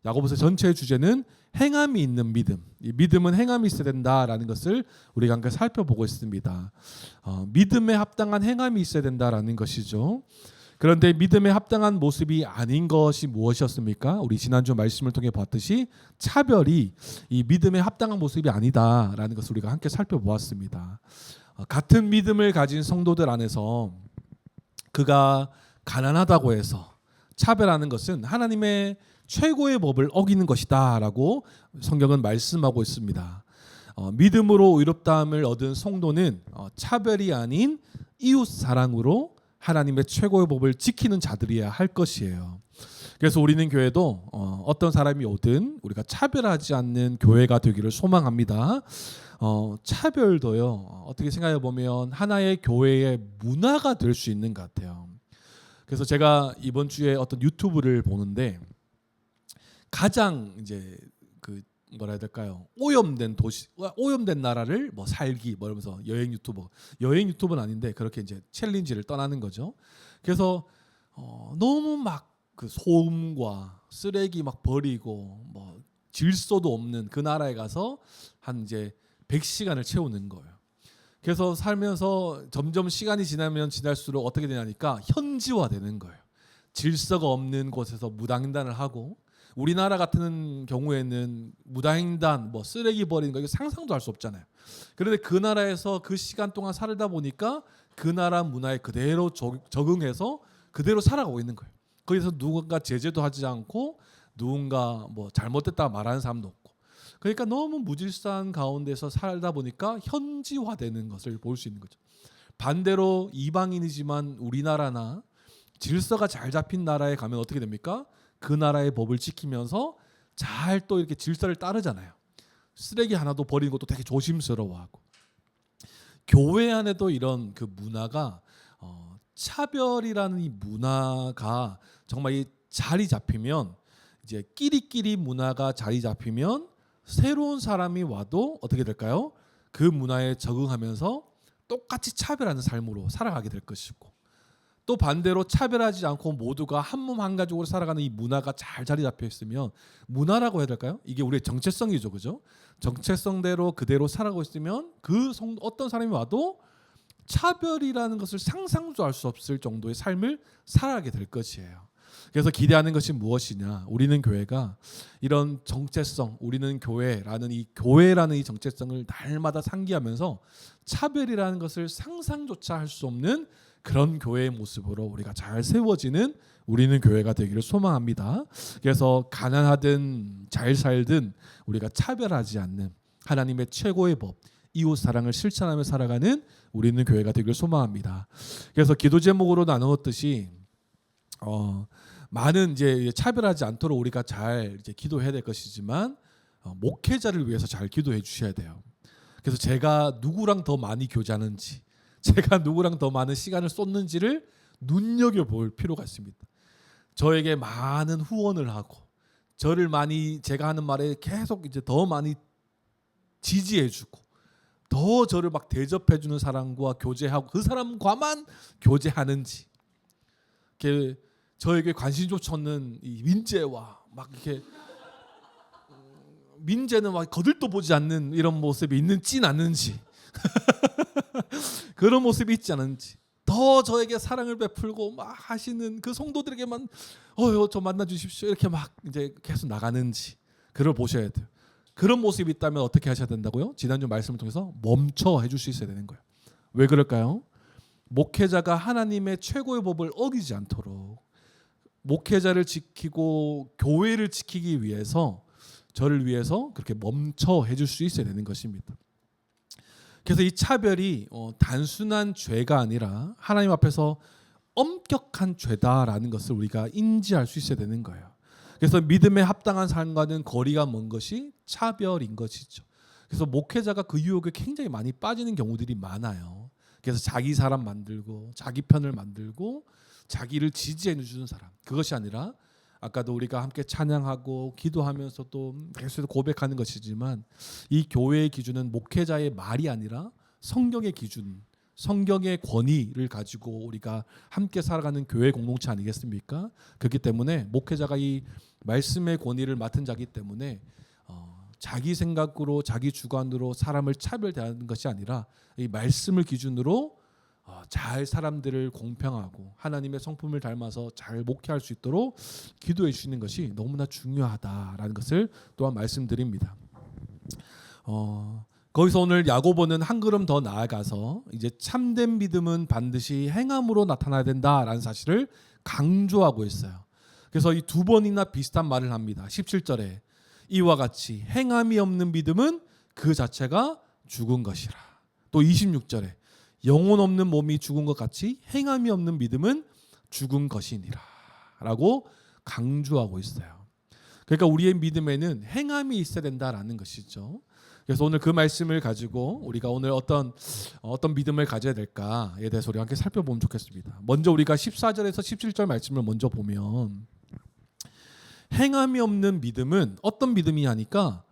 야고보서 전체의 주제는 행함이 있는 믿음. 이 믿음은 행함이 있어야 된다라는 것을 우리가 함께 살펴보고 있습니다. 믿음에 합당한 행함이 있어야 된다라는 것이죠. 그런데 믿음에 합당한 모습이 아닌 것이 무엇이었습니까? 우리 지난주 말씀을 통해 봤듯이 차별이 이 믿음에 합당한 모습이 아니다라는 것을 우리가 함께 살펴보았습니다. 같은 믿음을 가진 성도들 안에서 그가 가난하다고 해서 차별하는 것은 하나님의 최고의 법을 어기는 것이다라고 성경은 말씀하고 있습니다. 믿음으로 의롭다함을 얻은 성도는 차별이 아닌 이웃 사랑으로 하나님의 최고의 법을 지키는 자들이어야 할 것이에요. 그래서 우리는 교회도 어떤 사람이 오든 우리가 차별하지 않는 교회가 되기를 소망합니다. 차별도요, 어떻게 생각해 보면 하나의 교회의 문화가 될 수 있는 것 같아요. 그래서 제가 이번 주에 어떤 유튜브를 보는데 가장 이제 그 뭐라 해야 될까요? 오염된 도시, 오염된 나라를 뭐 살기 뭐 이러면서 여행 유튜버는 아닌데 그렇게 이제 챌린지를 떠나는 거죠. 그래서 너무 막 그 소음과 쓰레기 막 버리고 뭐 질서도 없는 그 나라에 가서 한 이제 100시간을 채우는 거예요. 그래서 살면서 점점 시간이 지나면 지날수록 어떻게 되냐니까 현지화되는 거예요. 질서가 없는 곳에서 무당횡단을 하고, 우리나라 같은 경우에는 무당횡단, 뭐 쓰레기 버리는 거 이거 상상도 할 수 없잖아요. 그런데 그 나라에서 그 시간 동안 살다 보니까 그 나라 문화에 그대로 적응해서 그대로 살아가고 있는 거예요. 거기서 누군가 제재도 하지 않고 누군가 뭐 잘못됐다 말하는 사람도 없고, 그러니까 너무 무질서한 가운데서 살다 보니까 현지화되는 것을 볼 수 있는 거죠. 반대로 이방인이지만 우리나라나 질서가 잘 잡힌 나라에 가면 어떻게 됩니까? 그 나라의 법을 지키면서 잘 또 이렇게 질서를 따르잖아요. 쓰레기 하나도 버리는 것도 되게 조심스러워하고. 교회 안에도 이런 그 문화가 차별이라는 이 문화가 정말 이 자리 잡히면, 이제 끼리끼리 문화가 자리 잡히면 새로운 사람이 와도 어떻게 될까요? 그 문화에 적응하면서 똑같이 차별하는 삶으로 살아가게 될 것이고, 또 반대로 차별하지 않고 모두가 한 몸 한 가족으로 살아가는 이 문화가 잘 자리 잡혀 있으면, 문화라고 해야 될까요? 이게 우리의 정체성이죠, 그죠? 정체성대로 그대로 살아가고 있으면 어떤 사람이 와도 차별이라는 것을 상상도 할 수 없을 정도의 삶을 살아가게 될 것이에요. 그래서 기대하는 것이 무엇이냐? 우리는 교회가 이런 정체성, 우리는 교회라는 이 정체성을 날마다 상기하면서 차별이라는 것을 상상조차 할 수 없는 그런 교회의 모습으로 우리가 잘 세워지는 우리는 교회가 되기를 소망합니다. 그래서 가난하든 잘 살든 우리가 차별하지 않는 하나님의 최고의 법, 이웃 사랑을 실천하며 살아가는 우리는 교회가 되기를 소망합니다. 그래서 기도 제목으로 나누었듯이 많은 이제 차별하지 않도록 우리가 잘 이제 기도해야 될 것이지만, 목회자를 위해서 잘 기도해 주셔야 돼요. 그래서 제가 누구랑 더 많이 교제하는지, 제가 누구랑 더 많은 시간을 쏟는지를 눈여겨볼 필요가 있습니다. 저에게 많은 후원을 하고 저를 많이, 제가 하는 말에 계속 이제 더 많이 지지해주고 더 저를 막 대접해주는 사람과 교제하고 그 사람과만 교제하는지, 저에게 관심조차 없는 이 민재와 막 이렇게 민재는 막 거들떠 보지 않는 이런 모습이 있는지 않는지 그런 모습이 있지 않은지, 더 저에게 사랑을 베풀고 막 하시는 그 성도들에게만 저 만나 주십시오 이렇게 막 이제 계속 나가는지, 그걸 보셔야 돼요. 그런 모습이 있다면 어떻게 하셔야 된다고요? 지난주 말씀을 통해서 멈춰 해줄 수 있어야 되는 거예요. 왜 그럴까요? 목회자가 하나님의 최고의 법을 어기지 않도록, 목회자를 지키고 교회를 지키기 위해서, 저를 위해서 그렇게 멈춰 해줄 수 있어야 되는 것입니다. 그래서 이 차별이 단순한 죄가 아니라 하나님 앞에서 엄격한 죄다라는 것을 우리가 인지할 수 있어야 되는 거예요. 그래서 믿음에 합당한 삶과는 거리가 먼 것이 차별인 것이죠. 그래서 목회자가 그 유혹에 굉장히 많이 빠지는 경우들이 많아요. 그래서 자기 사람 만들고 자기 편을 만들고 자기를 지지해 주는 사람, 그것이 아니라 아까도 우리가 함께 찬양하고 기도하면서 또 계속 고백하는 것이지만, 이 교회의 기준은 목회자의 말이 아니라 성경의 기준, 성경의 권위를 가지고 우리가 함께 살아가는 교회 공동체 아니겠습니까? 그렇기 때문에 목회자가 이 말씀의 권위를 맡은 자기 때문에 자기 생각으로 자기 주관으로 사람을 차별대하는 것이 아니라 이 말씀을 기준으로 잘 사람들을 공평하고 하나님의 성품을 닮아서 잘 목회할 수 있도록 기도해 주시는 것이 너무나 중요하다라는 것을 또한 말씀드립니다. 거기서 오늘 야고보는 한 걸음 더 나아가서 이제 참된 믿음은 반드시 행함으로 나타나야 된다라는 사실을 강조하고 있어요. 그래서 이 두 번이나 비슷한 말을 합니다. 17절에 이와 같이 행함이 없는 믿음은 그 자체가 죽은 것이라. 또 26절에 영혼 없는 몸이 죽은 것 같이 행함이 없는 믿음은 죽은 것이니라 라고 강조하고 있어요. 그러니까 우리의 믿음에는 행함이 있어야 된다라는 것이죠. 그래서 오늘 그 말씀을 가지고 우리가 오늘 어떤 믿음을 가져야 될까에 대해서 우리 함께 살펴보면 좋겠습니다. 먼저 우리가 14절에서 17절 말씀을 먼저 보면 행함이 없는 믿음은 어떤 믿음이 하니까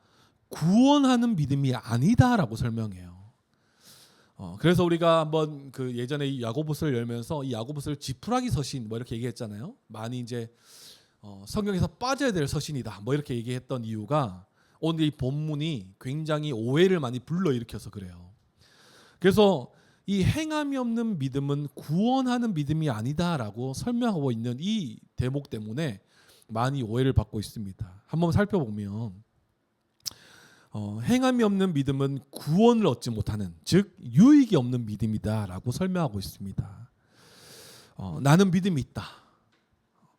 구원하는 믿음이 아니다라고 설명해요. 그래서 우리가 한번 그 예전에 이 야고보서를 열면서 이 야고보서를 지푸라기 서신 뭐 이렇게 얘기했잖아요. 많이 이제 성경에서 빠져야 될 서신이다 뭐 이렇게 얘기했던 이유가 오늘 이 본문이 굉장히 오해를 많이 불러일으켜서 그래요. 그래서 이 행함이 없는 믿음은 구원하는 믿음이 아니다라고 설명하고 있는 이 대목 때문에 많이 오해를 받고 있습니다. 한번 살펴보면 행함이 없는 믿음은 구원을 얻지 못하는, 즉 유익이 없는 믿음이다라고 설명하고 있습니다. 나는 믿음이 있다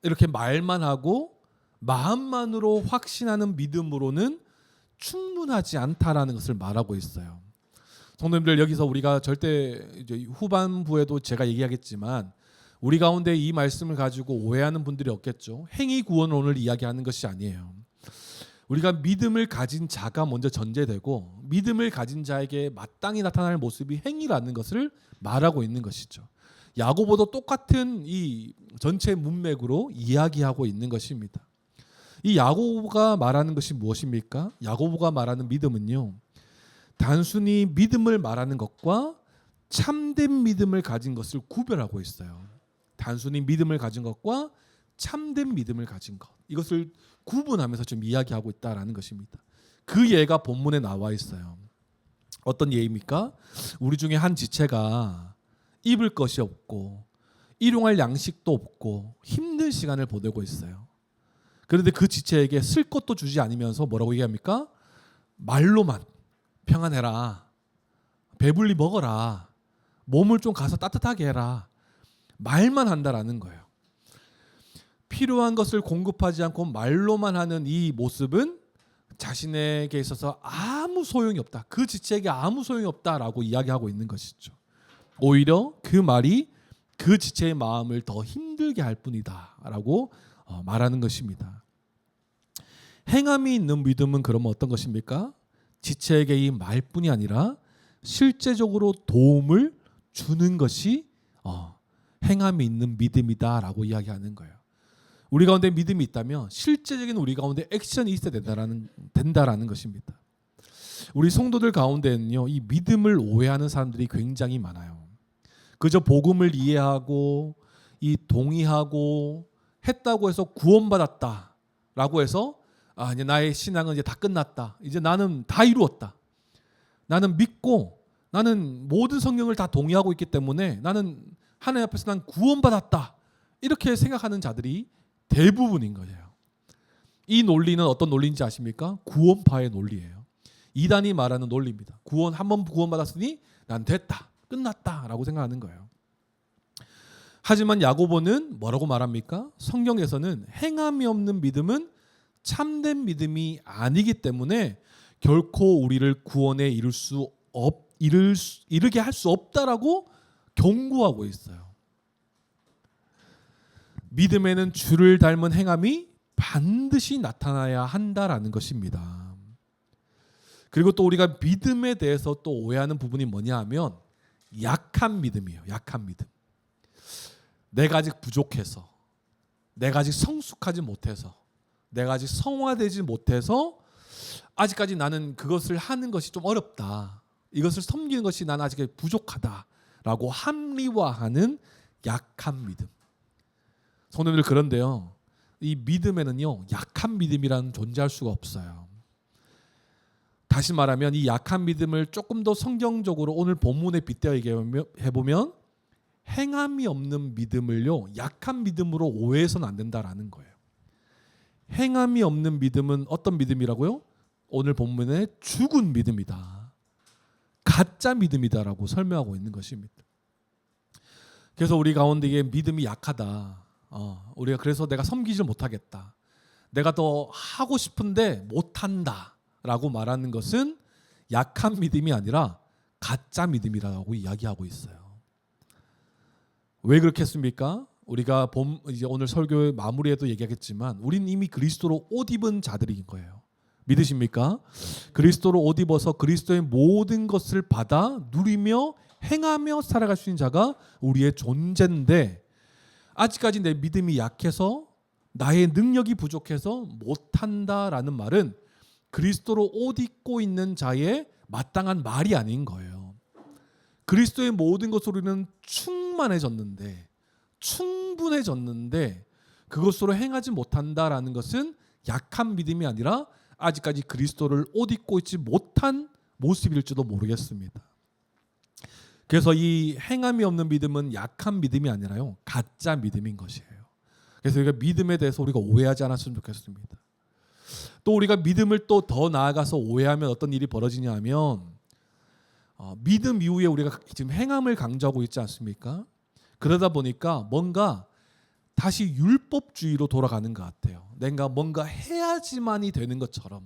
이렇게 말만 하고 마음만으로 확신하는 믿음으로는 충분하지 않다라는 것을 말하고 있어요. 성도님들, 여기서 우리가 절대 이제 후반부에도 제가 얘기하겠지만 우리 가운데 이 말씀을 가지고 오해하는 분들이 없겠죠. 행위 구원을 오늘 이야기하는 것이 아니에요. 우리가 믿음을 가진 자가 먼저 전제되고 믿음을 가진 자에게 마땅히 나타날 모습이 행위라는 것을 말하고 있는 것이죠. 야고보도 똑같은 이 전체 문맥으로 이야기하고 있는 것입니다. 이 야고보가 말하는 것이 무엇입니까? 야고보가 말하는 믿음은요, 단순히 믿음을 말하는 것과 참된 믿음을 가진 것을 구별하고 있어요. 단순히 믿음을 가진 것과 참된 믿음을 가진 것, 이것을 구분하면서 좀 이야기하고 있다라는 것입니다. 그 예가 본문에 나와 있어요. 어떤 예입니까? 우리 중에 한 지체가 입을 것이 없고 일용할 양식도 없고 힘든 시간을 보내고 있어요. 그런데 그 지체에게 쓸 것도 주지 않으면서 뭐라고 얘기합니까? 말로만 평안해라, 배불리 먹어라, 몸을 좀 가서 따뜻하게 해라, 말만 한다라는 거예요. 필요한 것을 공급하지 않고 말로만 하는 이 모습은 자신에게 있어서 아무 소용이 없다, 그 지체에게 아무 소용이 없다라고 이야기하고 있는 것이죠. 오히려 그 말이 그 지체의 마음을 더 힘들게 할 뿐이다라고 말하는 것입니다. 행함이 있는 믿음은 그러면 어떤 것입니까? 지체에게 이 말뿐이 아니라 실제적으로 도움을 주는 것이 행함이 있는 믿음이다라고 이야기하는 거예요. 우리 가운데 믿음이 있다면 실제적인 우리 가운데 액션이 있어야 된다라는 것입니다. 우리 성도들 가운데는요, 이 믿음을 오해하는 사람들이 굉장히 많아요. 그저 복음을 이해하고 이 동의하고 했다고 해서 구원받았다라고 해서 이제 나의 신앙은 이제 다 끝났다, 이제 나는 다 이루었다, 나는 믿고 나는 모든 성경을 다 동의하고 있기 때문에 나는 하나님 앞에서 난 구원받았다, 이렇게 생각하는 자들이 대부분인 거예요. 이 논리는 어떤 논리인지 아십니까? 구원파의 논리예요. 이단이 말하는 논리입니다. 한번 구원받았으니 난 됐다, 끝났다라고 생각하는 거예요. 하지만 야고보는 뭐라고 말합니까? 성경에서는 행함이 없는 믿음은 참된 믿음이 아니기 때문에 결코 우리를 구원에 이르게 할 수 없다라고 경고하고 있어요. 믿음에는 주를 닮은 행함이 반드시 나타나야 한다라는 것입니다. 그리고 또 우리가 믿음에 대해서 또 오해하는 부분이 뭐냐 하면 약한 믿음이에요. 약한 믿음. 내가 아직 부족해서, 내가 아직 성숙하지 못해서, 내가 아직 성화되지 못해서 아직까지 나는 그것을 하는 것이 좀 어렵다, 이것을 섬기는 것이 나는 아직 부족하다 라고 합리화하는 약한 믿음. 성도님들, 그런데요, 이 믿음에는요 약한 믿음이라는 존재할 수가 없어요. 다시 말하면 이 약한 믿음을 조금 더 성경적으로 오늘 본문에 빗대어 얘기해보면 행함이 없는 믿음을요 약한 믿음으로 오해해서는 안 된다라는 거예요. 행함이 없는 믿음은 어떤 믿음이라고요? 오늘 본문에 죽은 믿음이다, 가짜 믿음이다라고 설명하고 있는 것입니다. 그래서 우리 가운데 이게 믿음이 약하다, 우리가 그래서 내가 섬기질 못하겠다, 내가 더 하고 싶은데 못한다 라고 말하는 것은 약한 믿음이 아니라 가짜 믿음이라고 이야기하고 있어요. 왜 그렇겠습니까? 우리가 이제 오늘 설교의 마무리에도 얘기하겠지만 우린 이미 그리스도로 옷 입은 자들인 거예요. 믿으십니까? 그리스도로 옷 입어서 그리스도의 모든 것을 받아 누리며 행하며 살아갈 수 있는 자가 우리의 존재인데, 아직까지 내 믿음이 약해서 나의 능력이 부족해서 못한다라는 말은 그리스도로 옷 입고 있는 자의 마땅한 말이 아닌 거예요. 그리스도의 모든 것으로 우리는 충분해졌는데 그것으로 행하지 못한다라는 것은 약한 믿음이 아니라 아직까지 그리스도를 옷 입고 있지 못한 모습일지도 모르겠습니다. 그래서 이 행함이 없는 믿음은 약한 믿음이 아니라요 가짜 믿음인 것이에요. 그래서 우리가 믿음에 대해서 우리가 오해하지 않았으면 좋겠습니다. 또 우리가 믿음을 또 더 나아가서 오해하면 어떤 일이 벌어지냐 하면 믿음 이후에 우리가 지금 행함을 강조하고 있지 않습니까? 그러다 보니까 뭔가 다시 율법주의로 돌아가는 것 같아요. 내가 뭔가 해야지만이 되는 것처럼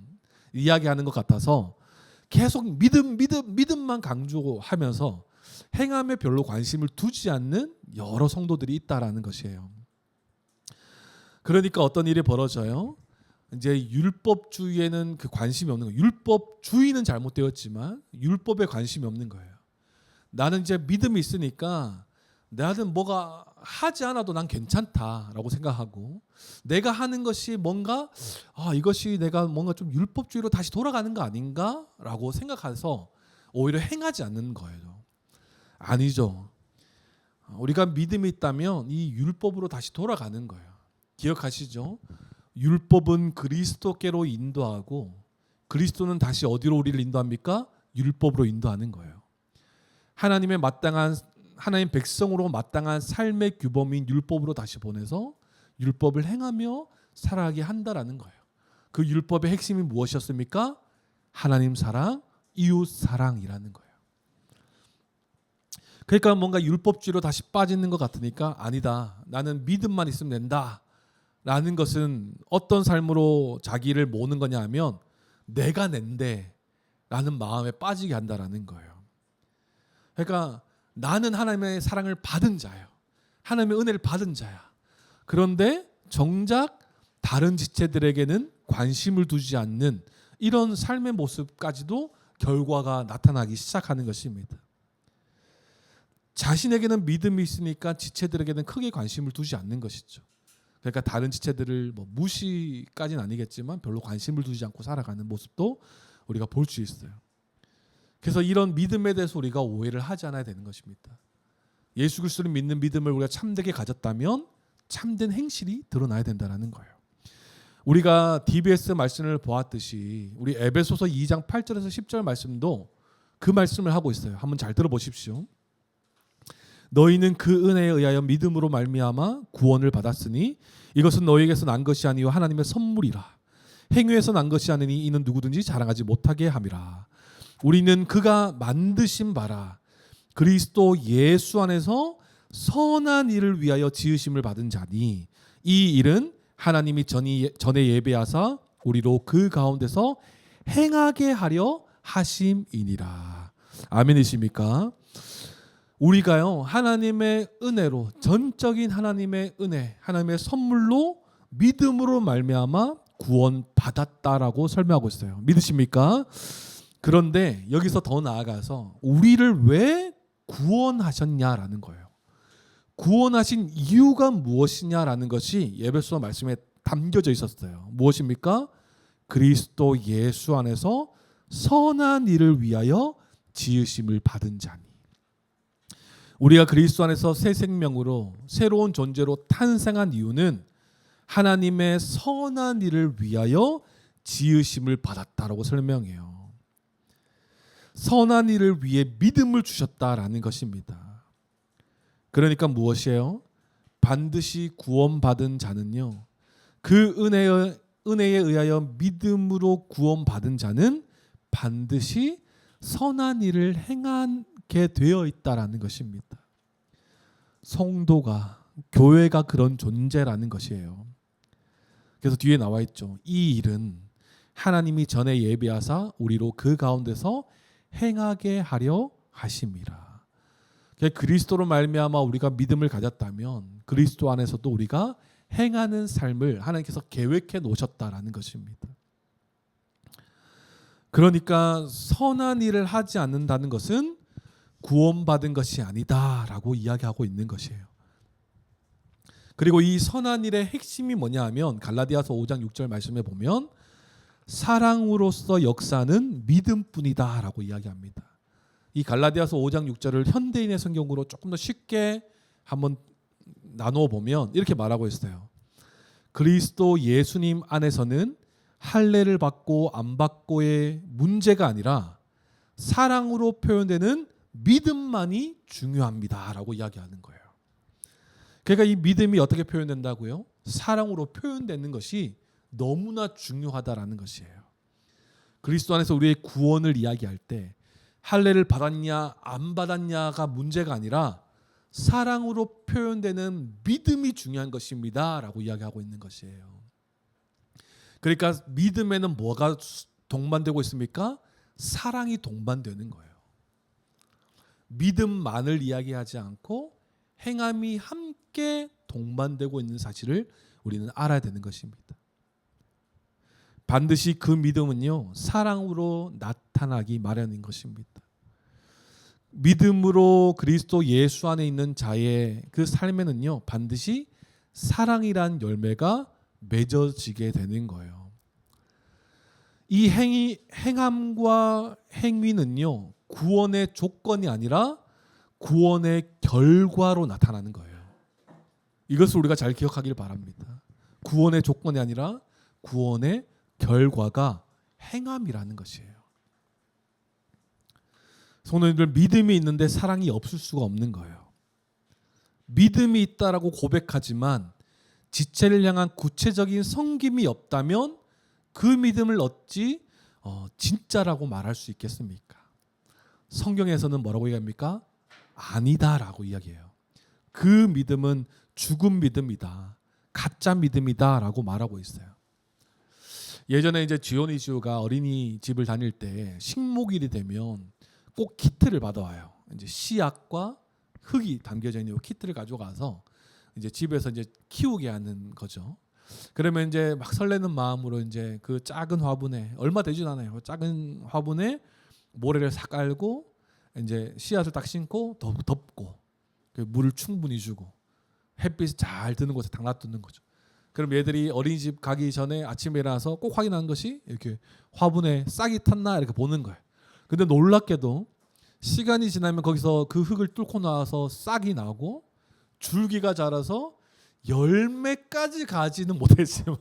이야기하는 것 같아서 계속 믿음만 강조하면서 행함에 별로 관심을 두지 않는 여러 성도들이 있다라는 것이에요. 그러니까 어떤 일이 벌어져요? 이제 율법주의에는 그 관심이 없는 거예요. 율법주의는 잘못되었지만 율법에 관심이 없는 거예요. 나는 이제 믿음이 있으니까 나는 뭐가 하지 않아도 난 괜찮다라고 생각하고, 내가 하는 것이 뭔가 이것이 내가 뭔가 좀 율법주의로 다시 돌아가는 거 아닌가라고 생각해서 오히려 행하지 않는 거예요. 아니죠. 우리가 믿음이 있다면 이 율법으로 다시 돌아가는 거예요. 기억하시죠? 율법은 그리스도께로 인도하고 그리스도는 다시 어디로 우리를 인도합니까? 율법으로 인도하는 거예요. 하나님 백성으로 마땅한 삶의 규범인 율법으로 다시 보내서 율법을 행하며 살아가게 한다라는 거예요. 그 율법의 핵심이 무엇이었습니까? 하나님 사랑, 이웃 사랑이라는 거예요. 그러니까 뭔가 율법주의로 다시 빠지는 것 같으니까 아니다, 나는 믿음만 있으면 된다 라는 것은 어떤 삶으로 자기를 모는 거냐 하면 내가 낸데 라는 마음에 빠지게 한다라는 거예요. 그러니까 나는 하나님의 사랑을 받은 자예요. 하나님의 은혜를 받은 자야. 그런데 정작 다른 지체들에게는 관심을 두지 않는 이런 삶의 모습까지도 결과가 나타나기 시작하는 것입니다. 자신에게는 믿음이 있으니까 지체들에게는 크게 관심을 두지 않는 것이죠. 그러니까 다른 지체들을 무시까지는 아니겠지만 별로 관심을 두지 않고 살아가는 모습도 우리가 볼 수 있어요. 그래서 이런 믿음에 대해서 우리가 오해를 하지 않아야 되는 것입니다. 예수 그리스도를 믿는 믿음을 우리가 참되게 가졌다면 참된 행실이 드러나야 된다는 거예요. 우리가 DBS 말씀을 보았듯이 우리 에베소서 2장 8절에서 10절 말씀도 그 말씀을 하고 있어요. 한번 잘 들어보십시오. 너희는 그 은혜에 의하여 믿음으로 말미암아 구원을 받았으니 이것은 너희에게서 난 것이 아니요 하나님의 선물이라. 행위에서 난 것이 아니니 이는 누구든지 자랑하지 못하게 함이라. 우리는 그가 만드신 바라 그리스도 예수 안에서 선한 일을 위하여 지으심을 받은 자니 이 일은 하나님이 전에 예배하사 우리로 그 가운데서 행하게 하려 하심이니라. 아멘이십니까? 우리가요 하나님의 은혜로, 전적인 하나님의 은혜, 하나님의 선물로 믿음으로 말미암아 구원받았다라고 설명하고 있어요. 믿으십니까? 그런데 여기서 더 나아가서 우리를 왜 구원하셨냐라는 거예요. 구원하신 이유가 무엇이냐라는 것이 에베소 말씀에 담겨져 있었어요. 무엇입니까? 그리스도 예수 안에서 선한 일을 위하여 지으심을 받은 자니. 우리가 그리스도 안에서 새 생명으로 새로운 존재로 탄생한 이유는 하나님의 선한 일을 위하여 지으심을 받았다라고 설명해요. 선한 일을 위해 믿음을 주셨다라는 것입니다. 그러니까 무엇이에요? 반드시 구원받은 자는요, 그 은혜에 의하여 믿음으로 구원받은 자는 반드시 선한 일을 행하게 되어 있다라는 것입니다. 성도가, 교회가 그런 존재라는 것이에요. 그래서 뒤에 나와 있죠. 이 일은 하나님이 전에 예비하사 우리로 그 가운데서 행하게 하려 하심이라. 그리스도로 말미암아 우리가 믿음을 가졌다면 그리스도 안에서도 우리가 행하는 삶을 하나님께서 계획해 놓으셨다라는 것입니다. 그러니까 선한 일을 하지 않는다는 것은 구원받은 것이 아니다라고 이야기하고 있는 것이에요. 그리고 이 선한 일의 핵심이 뭐냐 하면 갈라디아서 5장 6절 말씀에 보면 사랑으로서 역사는 믿음뿐이다라고 이야기합니다. 이 갈라디아서 5장 6절을 현대인의 성경으로 조금 더 쉽게 한번 나누어 보면 이렇게 말하고 있어요. 그리스도 예수님 안에서는 할례를 받고 안 받고의 문제가 아니라 사랑으로 표현되는 믿음만이 중요합니다라고 이야기하는 거예요. 그러니까 이 믿음이 어떻게 표현된다고요? 사랑으로 표현되는 것이 너무나 중요하다라는 것이에요. 그리스도 안에서 우리의 구원을 이야기할 때 할례를 받았냐 안 받았냐가 문제가 아니라 사랑으로 표현되는 믿음이 중요한 것입니다 라고 이야기하고 있는 것이에요. 그러니까 믿음에는 뭐가 동반되고 있습니까? 사랑이 동반되는 거예요. 믿음만을 이야기하지 않고 행함이 함께 동반되고 있는 사실을 우리는 알아야 되는 것입니다. 반드시 그 믿음은요, 사랑으로 나타나기 마련인 것입니다. 믿음으로 그리스도 예수 안에 있는 자의 그 삶에는요, 반드시 사랑이란 열매가 맺어지게 되는 거예요. 이 행함과 행위는요, 구원의 조건이 아니라 구원의 결과로 나타나는 거예요. 이것을 우리가 잘 기억하길 바랍니다. 구원의 조건이 아니라 구원의 결과가 행함이라는 것이에요. 성도님들, 믿음이 있는데 사랑이 없을 수가 없는 거예요. 믿음이 있다라고 고백하지만 지체를 향한 구체적인 섬김이 없다면 그 믿음을 어찌 진짜라고 말할 수 있겠습니까? 성경에서는 뭐라고 얘기합니까? 아니다라고 이야기해요. 그 믿음은 죽은 믿음이다, 가짜 믿음이다라고 말하고 있어요. 예전에 이제 지오니시오가 어린이집을 다닐 때 식목일이 되면 꼭 키트를 받아와요. 이제 씨앗과 흙이 담겨져 있는 키트를 가져가서 이제 집에서 이제 키우게 하는 거죠. 그러면 이제 막 설레는 마음으로 이제 그 작은 화분에, 얼마 되지도 않아요, 작은 화분에 모래를 싹 깔고 이제 씨앗을 딱 심고 덮고 물을 충분히 주고 햇빛이 잘 드는 곳에 딱 놔두는 거죠. 그럼 얘들이 어린이집 가기 전에 아침에 일어나서 꼭 확인하는 것이 이렇게 화분에 싹이 탔나 이렇게 보는 거예요. 근데 놀랍게도 시간이 지나면 거기서 그 흙을 뚫고 나와서 싹이 나고 줄기가 자라서 열매까지 가지는 못했지만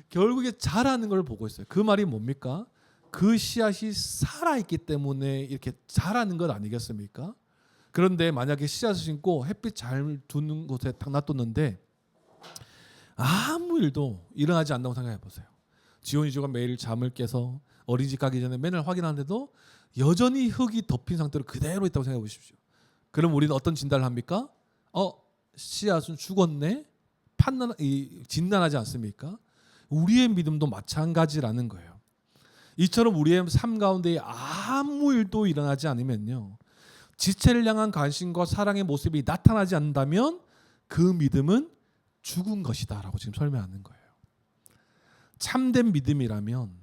결국에 자라는 걸 보고 있어요. 그 말이 뭡니까? 그 씨앗이 살아있기 때문에 이렇게 자라는 것 아니겠습니까? 그런데 만약에 씨앗을 심고 햇빛 잘 두는 곳에 딱 놔뒀는데 아무 일도 일어나지 않는다고 생각해 보세요. 지온이주가 매일 잠을 깨서 어린이집 가기 전에 맨날 확인하는데도 여전히 흙이 덮인 상태로 그대로 있다고 생각해 보십시오. 그럼 우리는 어떤 진단을 합니까? 씨앗은 죽었네? 진단하지 않습니까? 우리의 믿음도 마찬가지라는 거예요. 이처럼 우리의 삶 가운데 아무 일도 일어나지 않으면요, 지체를 향한 관심과 사랑의 모습이 나타나지 않는다면 그 믿음은 죽은 것이다 라고 지금 설명하는 거예요. 참된 믿음이라면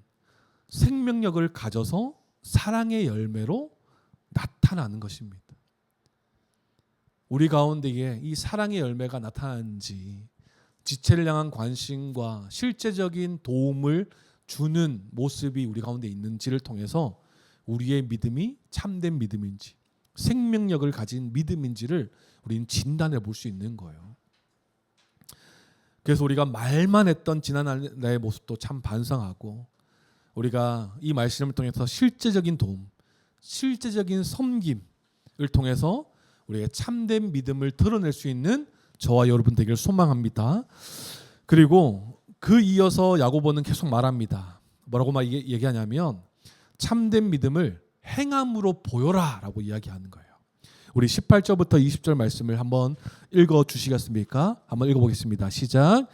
생명력을 가져서 사랑의 열매로 나타나는 것입니다. 우리 가운데에 이 사랑의 열매가 나타나는지, 지체를 향한 관심과 실제적인 도움을 주는 모습이 우리 가운데 있는지를 통해서 우리의 믿음이 참된 믿음인지, 생명력을 가진 믿음인지를 우리는 진단해 볼 수 있는 거예요. 그래서 우리가 말만 했던 지난 나의 모습도 참 반성하고, 우리가 이 말씀을 통해서 실제적인 도움, 실제적인 섬김을 통해서 우리의 참된 믿음을 드러낼 수 있는 저와 여러분 되기를 소망합니다. 그리고 그 이어서 야고보는 계속 말합니다. 뭐라고 막 얘기하냐면 참된 믿음을 행함으로 보여라 라고 이야기하는 거예요. 우리 18절부터 20절 말씀을 한번 읽어 주시겠습니까? 한번 읽어보겠습니다. 시작.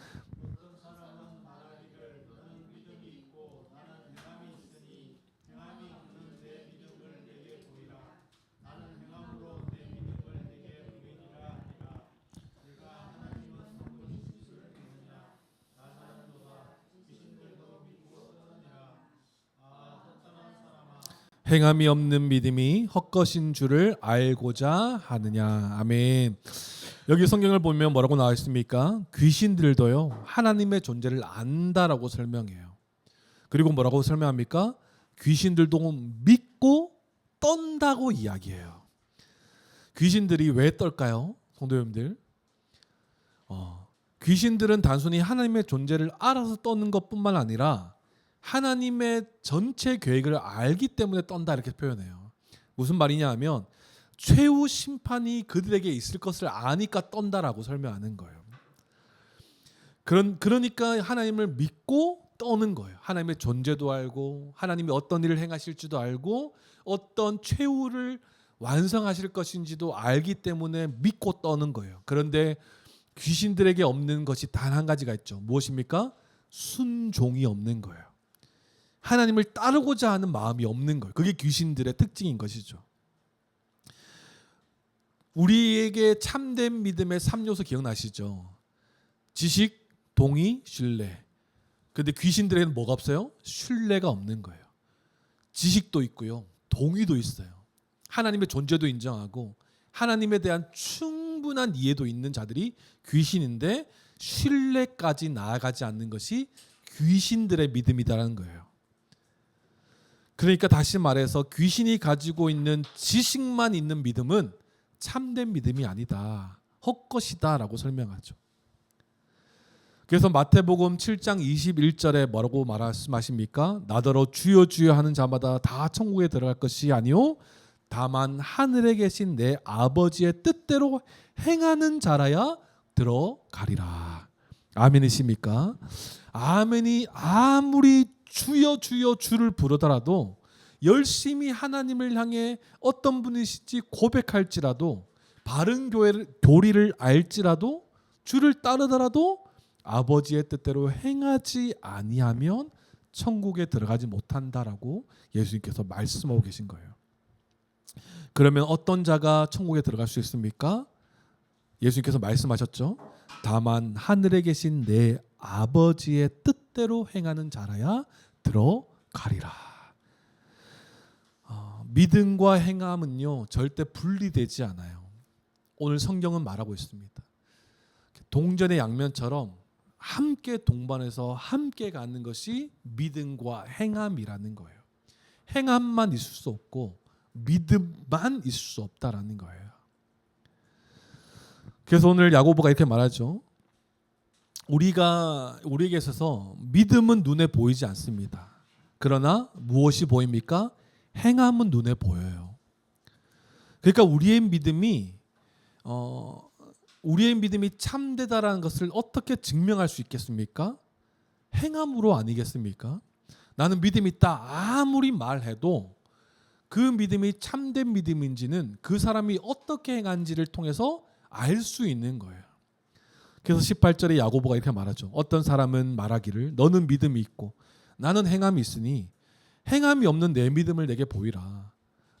행함이 없는 믿음이 헛것인 줄을 알고자 하느냐. 아멘. 여기 성경을 보면 뭐라고 나와 있습니까? 귀신들도요 하나님의 존재를 안다라고 설명해요. 그리고 뭐라고 설명합니까? 귀신들도 믿고 떤다고 이야기해요. 귀신들이 왜 떨까요? 성도 여러분들, 귀신들은 단순히 하나님의 존재를 알아서 떠는 것뿐만 아니라 하나님의 전체 계획을 알기 때문에 떤다 이렇게 표현해요. 무슨 말이냐 하면 최후 심판이 그들에게 있을 것을 아니까 떤다라고 설명하는 거예요. 그러니까 하나님을 믿고 떠는 거예요. 하나님의 존재도 알고 하나님이 어떤 일을 행하실지도 알고 어떤 최후를 완성하실 것인지도 알기 때문에 믿고 떠는 거예요. 그런데 귀신들에게 없는 것이 단 한 가지가 있죠. 무엇입니까? 순종이 없는 거예요. 하나님을 따르고자 하는 마음이 없는 거예요. 그게 귀신들의 특징인 것이죠. 우리에게 참된 믿음의 3요소 기억나시죠? 지식, 동의, 신뢰. 그런데 귀신들에게는 뭐가 없어요? 신뢰가 없는 거예요. 지식도 있고요. 동의도 있어요. 하나님의 존재도 인정하고 하나님에 대한 충분한 이해도 있는 자들이 귀신인데 신뢰까지 나아가지 않는 것이 귀신들의 믿음이다라는 거예요. 그러니까 다시 말해서 귀신이 가지고 있는 지식만 있는 믿음은 참된 믿음이 아니다. 헛것이다 라고 설명하죠. 그래서 마태복음 7장 21절에 뭐라고 말씀하십니까? 나더러 주여 주여 하는 자마다 다 천국에 들어갈 것이 아니요 다만 하늘에 계신 내 아버지의 뜻대로 행하는 자라야 들어가리라. 아멘이십니까? 아멘이 아무리 주여 주여 주를 부르더라도 열심히 하나님을 향해 어떤 분이신지 고백할지라도 바른 교리를 알지라도 주를 따르더라도 아버지의 뜻대로 행하지 아니하면 천국에 들어가지 못한다라고 예수님께서 말씀하고 계신 거예요. 그러면 어떤 자가 천국에 들어갈 수 있습니까? 예수님께서 말씀하셨죠. 다만 하늘에 계신 내 아버지의 뜻대로 행하는 자라야 들어가리라. 믿음과 행함은요 절대 분리되지 않아요. 오늘 성경은 말하고 있습니다. 동전의 양면처럼 함께 동반해서 함께 가는 것이 믿음과 행함이라는 거예요. 행함만 있을 수 없고 믿음만 있을 수 없다라는 거예요. 그래서 오늘 야고보가 이렇게 말하죠. 우리에게 있어서 믿음은 눈에 보이지 않습니다. 그러나 무엇이 보입니까? 행함은 눈에 보여요. 그러니까 우리의 믿음이 참되다라는 것을 어떻게 증명할 수 있겠습니까? 행함으로 아니겠습니까? 나는 믿음이 있다 아무리 말해도 그 믿음이 참된 믿음인지는 그 사람이 어떻게 행한지를 통해서 알 수 있는 거예요. 그래서 18절에 야고보가 이렇게 말하죠. 어떤 사람은 말하기를 너는 믿음이 있고 나는 행함이 있으니 행함이 없는 내 믿음을 내게 보이라.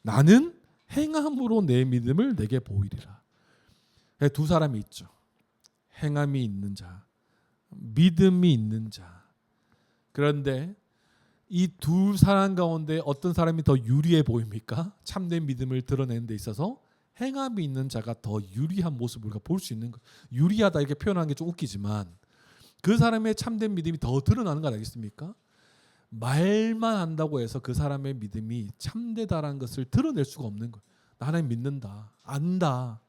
나는 행함으로 내 믿음을 내게 보이리라. 두 사람이 있죠. 행함이 있는 자, 믿음이 있는 자. 그런데 이 두 사람 가운데 어떤 사람이 더 유리해 보입니까? 참된 믿음을 드러내는 데 있어서 행함이 있는 자가 더 유리한 모습을 우리가 볼 수 있는 거예요. 유리하다 이렇게 표현하는 게 좀 웃기지만 그 사람의 참된 믿음이 더 드러나는 거 아니겠습니까? 말만 한다고 해서 그 사람의 믿음이 참되다라는 것을 드러낼 수가 없는 거예요. 나 하나님 믿는다. 안다.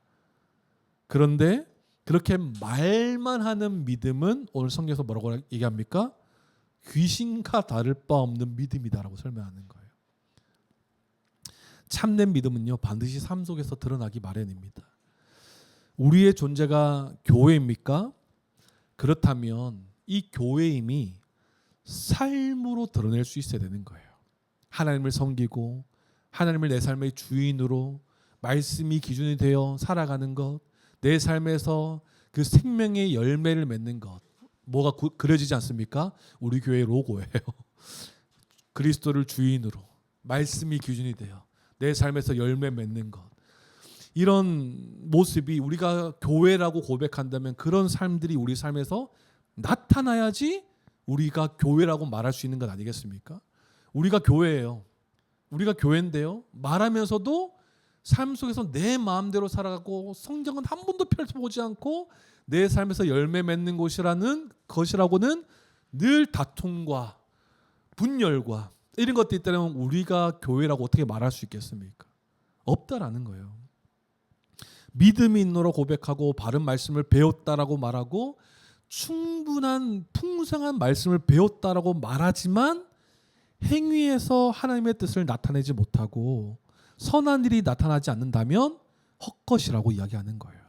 그런데 그렇게 말만 하는 믿음은 오늘 성경에서 뭐라고 얘기합니까? 귀신과 다를 바 없는 믿음이다라고 설명하는 거예요. 참된 믿음은요, 반드시 삶 속에서 드러나기 마련입니다. 우리의 존재가 교회입니까? 그렇다면 이 교회임이 삶으로 드러낼 수 있어야 되는 거예요. 하나님을 섬기고 하나님을 내 삶의 주인으로 말씀이 기준이 되어 살아가는 것, 내 삶에서 그 생명의 열매를 맺는 것, 뭐가 그려지지 않습니까? 우리 교회의 로고예요. 그리스도를 주인으로 말씀이 기준이 되어 내 삶에서 열매 맺는 것, 이런 모습이 우리가 교회라고 고백한다면 그런 삶들이 우리 삶에서 나타나야지 우리가 교회라고 말할 수 있는 것 아니겠습니까? 우리가 교회예요. 우리가 교회인데요, 말하면서도 삶 속에서 내 마음대로 살아가고 성경은 한 번도 펼쳐보지 않고 내 삶에서 열매 맺는 것이라고는 늘 다툼과 분열과 이런 것들이 있다면 우리가 교회라고 어떻게 말할 수 있겠습니까? 없다라는 거예요. 믿음이 있노라 고백하고 바른 말씀을 배웠다라고 말하고 충분한 풍성한 말씀을 배웠다라고 말하지만 행위에서 하나님의 뜻을 나타내지 못하고 선한 일이 나타나지 않는다면 헛것이라고 이야기하는 거예요.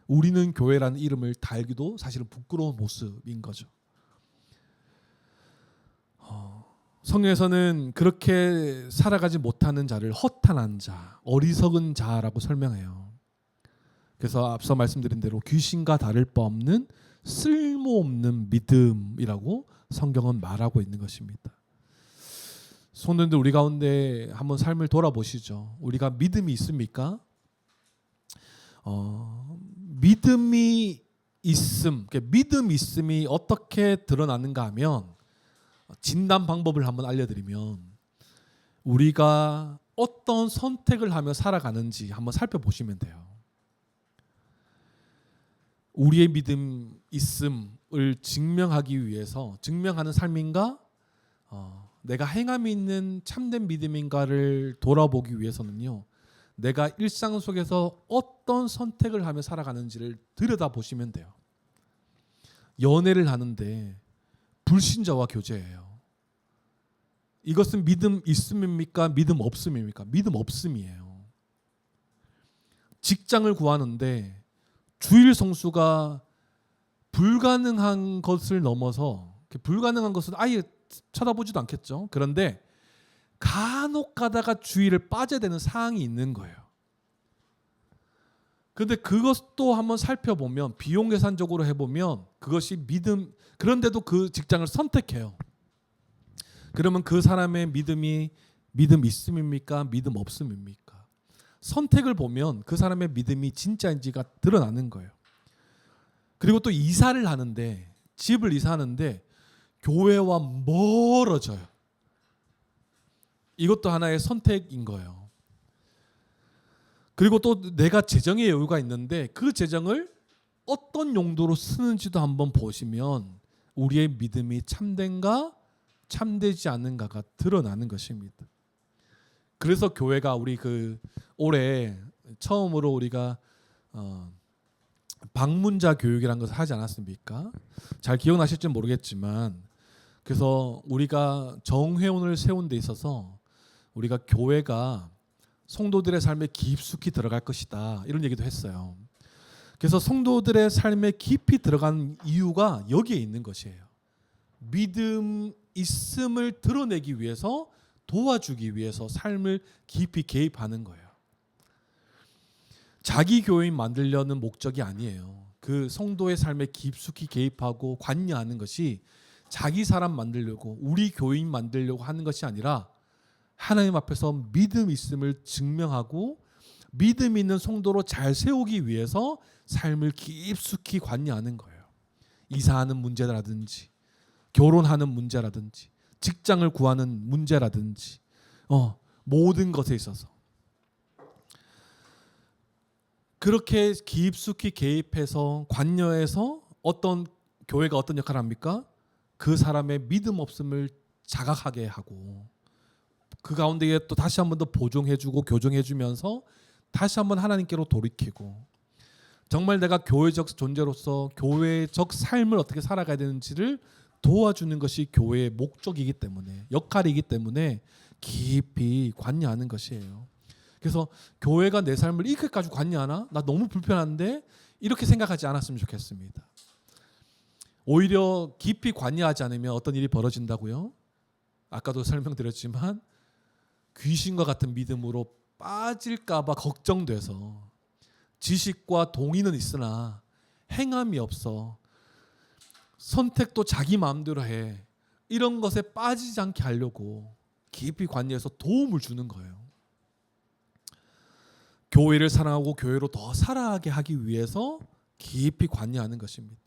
우리는 교회라는 이름을 달기도 사실은 부끄러운 모습인 거죠. 성경에서는 그렇게 살아가지 못하는 자를 허탄한 자, 어리석은 자라고 설명해요. 그래서 앞서 말씀드린 대로 귀신과 다를 바 없는 쓸모없는 믿음이라고 성경은 말하고 있는 것입니다. 성도님들, 우리 가운데 한번 삶을 돌아보시죠. 우리가 믿음이 있습니까? 믿음이 있음이 어떻게 드러나는가 하면 진단 방법을 한번 알려드리면 우리가 어떤 선택을 하며 살아가는지 한번 살펴보시면 돼요. 우리의 믿음 있음을 증명하는 삶인가, 내가 행함이 있는 참된 믿음인가를 돌아보기 위해서는요, 내가 일상 속에서 어떤 선택을 하며 살아가는지를 들여다보시면 돼요. 연애를 하는데 불신자와 교제해요. 이것은 믿음 있음입니까? 믿음 없음입니까? 믿음 없음이에요. 직장을 구하는데 주일 성수가 불가능한 것을 넘어서, 불가능한 것은 아예 쳐다보지도 않겠죠. 그런데 간혹 가다가 주일을 빠져야 되는 상황이 있는 거예요. 그런데 그것도 한번 살펴보면, 비용 계산적으로 해보면 그것이 그런데도 그 직장을 선택해요. 그러면 그 사람의 믿음 있음입니까? 믿음 없음입니까? 선택을 보면 그 사람의 믿음이 진짜인지가 드러나는 거예요. 그리고 또 집을 이사하는데 교회와 멀어져요. 이것도 하나의 선택인 거예요. 그리고 또 내가 재정의 여유가 있는데 그 재정을 어떤 용도로 쓰는지도 한번 보시면 우리의 믿음이 참된가 참되지 않는가가 드러나는 것입니다. 그래서 교회가 우리 올해 처음으로 우리가 방문자 교육이라는 것을 하지 않았습니까? 잘 기억나실지 모르겠지만, 그래서 우리가 정회원을 세운 데 있어서 우리가 교회가 성도들의 삶에 깊숙이 들어갈 것이다, 이런 얘기도 했어요. 그래서 성도들의 삶에 깊이 들어간 이유가 여기에 있는 것이에요. 믿음 있음을 드러내기 위해서, 도와주기 위해서 삶을 깊이 개입하는 거예요. 자기 교인 만들려는 목적이 아니에요. 그 성도의 삶에 깊숙이 개입하고 관여하는 것이 자기 사람 만들려고, 우리 교인 만들려고 하는 것이 아니라 하나님 앞에서 믿음 있음을 증명하고 믿음 있는 성도로 잘 세우기 위해서 삶을 깊숙이 관여하는 거예요. 이사하는 문제라든지 결혼하는 문제라든지 직장을 구하는 문제라든지 모든 것에 있어서 그렇게 깊숙이 개입해서 관여해서 어떤 교회가 어떤 역할을 합니까? 그 사람의 믿음 없음을 자각하게 하고 그 가운데에 또 다시 한 번 더 보존해주고 교정해주면서 다시 한번 하나님께로 돌이키고 정말 내가 교회적 존재로서 교회적 삶을 어떻게 살아가야 되는지를 도와주는 것이 교회의 목적이기 때문에 역할이기 때문에 깊이 관여하는 것이에요. 그래서 교회가 내 삶을 이렇게까지 관여하나? 나 너무 불편한데 이렇게 생각하지 않았으면 좋겠습니다. 오히려 깊이 관여하지 않으면 어떤 일이 벌어진다고요? 아까도 설명드렸지만 귀신과 같은 믿음으로 빠질까 봐 걱정돼서 지식과 동의는 있으나 행함이 없어 선택도 자기 마음대로 해 이런 것에 빠지지 않게 하려고 깊이 관여해서 도움을 주는 거예요. 교회를 사랑하고 교회로 더 살아가게 하기 위해서 깊이 관여하는 것입니다.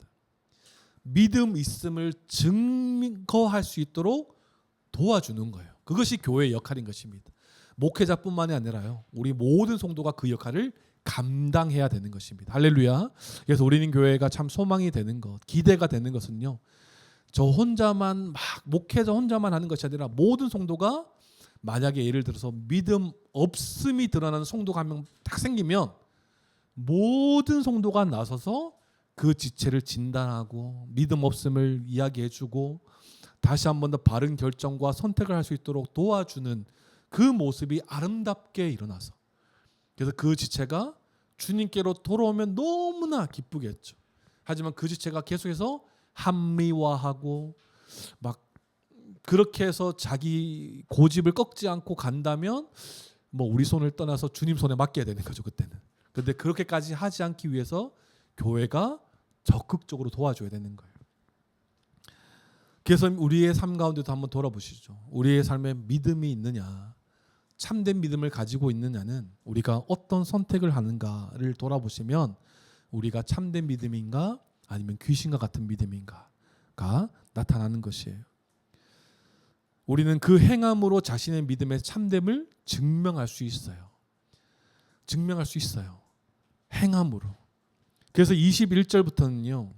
믿음 있음을 증거할 수 있도록 도와주는 거예요. 그것이 교회의 역할인 것입니다. 목회자뿐만이 아니라요. 우리 모든 성도가 그 역할을 감당해야 되는 것입니다. 할렐루야. 그래서 우리는 교회가 참 소망이 되는 것, 기대가 되는 것은요. 저 혼자만 막 목회자 혼자만 하는 것이 아니라 모든 성도가 만약에 예를 들어서 믿음 없음이 드러나는 성도가 한 명 딱 생기면 모든 성도가 나서서 그 지체를 진단하고 믿음 없음을 이야기해주고 다시 한 번 더 바른 결정과 선택을 할 수 있도록 도와주는 그 모습이 아름답게 일어나서 그래서 그 지체가 주님께로 돌아오면 너무나 기쁘겠죠. 하지만 그 지체가 계속해서 합리화하고 막 그렇게 해서 자기 고집을 꺾지 않고 간다면 뭐 우리 손을 떠나서 주님 손에 맡겨야 되는 거죠 그때는. 그런데 그렇게까지 하지 않기 위해서 교회가 적극적으로 도와줘야 되는 거예요. 그래서 우리의 삶 가운데도 한번 돌아보시죠. 우리의 삶에 믿음이 있느냐, 참된 믿음을 가지고 있느냐는 우리가 어떤 선택을 하는가를 돌아보시면 우리가 참된 믿음인가 아니면 귀신과 같은 믿음인가가 나타나는 것이에요. 우리는 그 행함으로 자신의 믿음의 참됨을 증명할 수 있어요. 증명할 수 있어요. 행함으로. 그래서 21절부터는요.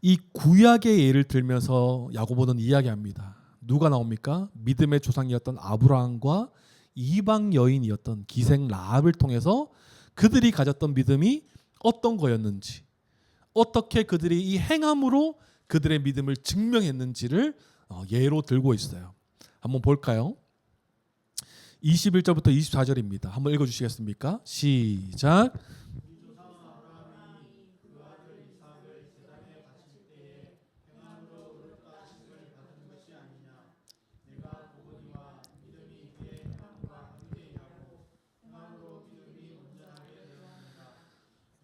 이 구약의 예를 들면서 야고보는 이야기합니다. 누가 나옵니까? 믿음의 조상이었던 아브라함과 이방 여인이었던 기생 라합을 통해서 그들이 가졌던 믿음이 어떤 거였는지, 어떻게 그들이 이 행함으로 그들의 믿음을 증명했는지를 예로 들고 있어요. 한번 볼까요? 21절부터 24절입니다. 한번 읽어주시겠습니까? 시작.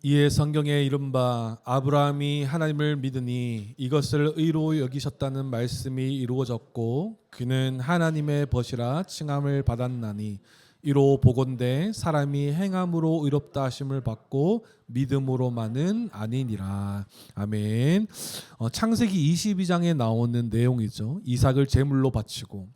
이에 성경에 이른바 아브라함이 하나님을 믿으니 이것을 의로 여기셨다는 말씀이 이루어졌고 그는 하나님의 벗이라 칭함을 받았나니 이로 보건대 사람이 행함으로 의롭다 하심을 받고 믿음으로만은 아니니라. 아멘. 창세기 22장에 나오는 내용이죠. 이삭을 제물로 바치고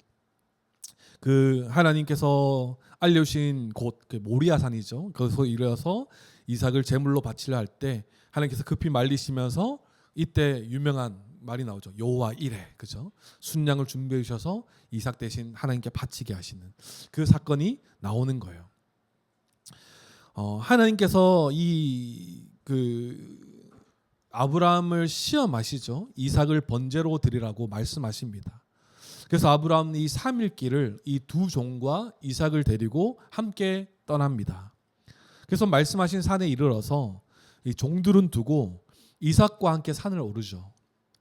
그 하나님께서 알려주신 곳 그 모리아산이죠. 거기서 이르러서 이삭을 제물로 바치려 할 때 하나님께서 급히 말리시면서 이때 유명한 말이 나오죠. 여호와 이레, 그죠? 순양을 준비해 주셔서 이삭 대신 하나님께 바치게 하시는 그 사건이 나오는 거예요. 하나님께서 이 아브라함을 시험하시죠. 이삭을 번제로 드리라고 말씀하십니다. 그래서 아브라함은 이 3일길을 이 두 종과 이삭을 데리고 함께 떠납니다. 그래서 말씀하신 산에 이르러서 이 종들은 두고 이삭과 함께 산을 오르죠.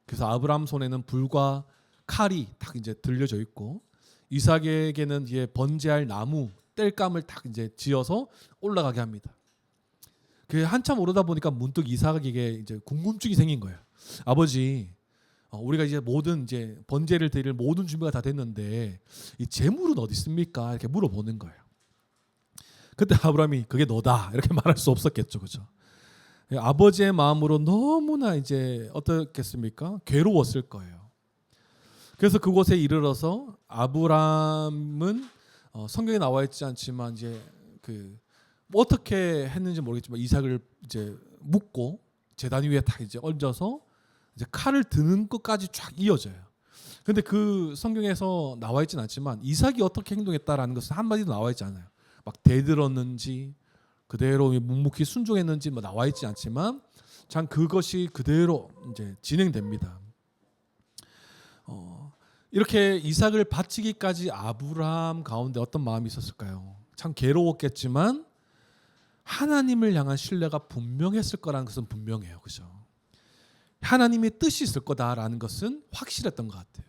그래서 아브라함 손에는 불과 칼이 딱 이제 들려져 있고 이삭에게는 이제 번제할 나무 땔감을 딱 이제 지어서 올라가게 합니다. 그 한참 오르다 보니까 문득 이삭에게 이제 궁금증이 생긴 거예요. 아버지, 우리가 이제 모든 이제 번제를 드릴 모든 준비가 다 됐는데 이 제물은 어디 있습니까? 이렇게 물어보는 거예요. 그때 아브라함이 그게 너다 이렇게 말할 수 없었겠죠, 그죠? 아버지의 마음으로 너무나 이제 어떻겠습니까? 괴로웠을 거예요. 그래서 그곳에 이르러서 아브라함은 성경에 나와 있지 않지만 이제 뭐 어떻게 했는지 모르겠지만 이삭을 이제 묶고 제단 위에 딱 이제 얹어서 이제 칼을 드는 것까지 쫙 이어져요. 근데 그 성경에서 나와 있진 않지만 이삭이 어떻게 행동했다라는 것은 한마디도 나와 있지 않아요. 막 대들었는지 그대로 묵묵히 순종했는지 뭐 나와 있지 않지만 참 그것이 그대로 이제 진행됩니다. 이렇게 이삭을 바치기까지 아브라함 가운데 어떤 마음이 있었을까요? 참 괴로웠겠지만 하나님을 향한 신뢰가 분명했을 거라는 것은 분명해요. 그죠? 하나님의 뜻이 있을 거다라는 것은 확실했던 것 같아요.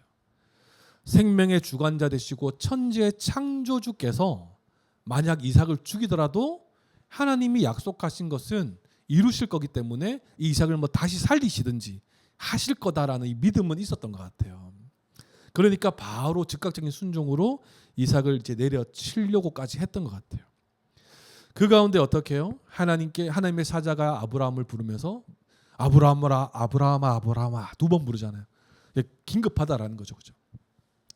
생명의 주관자 되시고 천지의 창조주께서 만약 이삭을 죽이더라도 하나님이 약속하신 것은 이루실 거기 때문에 이 이삭을 뭐 다시 살리시든지 하실 거다라는 이 믿음은 있었던 것 같아요. 그러니까 바로 즉각적인 순종으로 이삭을 이제 내려치려고까지 했던 것 같아요. 그 가운데 어떻게 해요? 하나님의 사자가 아브라함을 부르면서 아브라함아 아브라함아 아브라함아 2번 부르잖아요. 긴급하다라는 거죠. 그죠?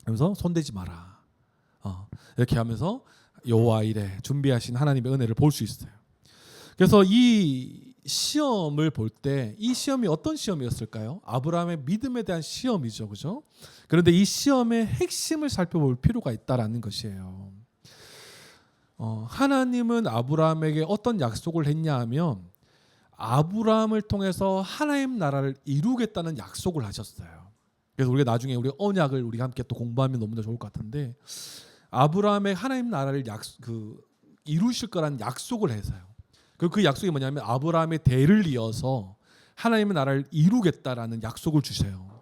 그래서 손대지 마라. 이렇게 하면서 여호와 이레 준비하신 하나님의 은혜를 볼 수 있어요. 그래서 이 시험을 볼 때 이 시험이 어떤 시험이었을까요? 아브라함의 믿음에 대한 시험이죠. 그죠? 그런데 이 시험의 핵심을 살펴볼 필요가 있다라는 것이에요. 하나님은 아브라함에게 어떤 약속을 했냐 하면 아브라함을 통해서 하나님 나라를 이루겠다는 약속을 하셨어요. 그래서 우리가 나중에 우리 언약을 우리가 함께 또 공부하면 너무나 좋을 것 같은데 아브라함의 하나님 나라를 이루실 거라는 약속을 해서요. 그 약속이 뭐냐면 아브라함의 대를 이어서 하나님의 나라를 이루겠다라는 약속을 주세요.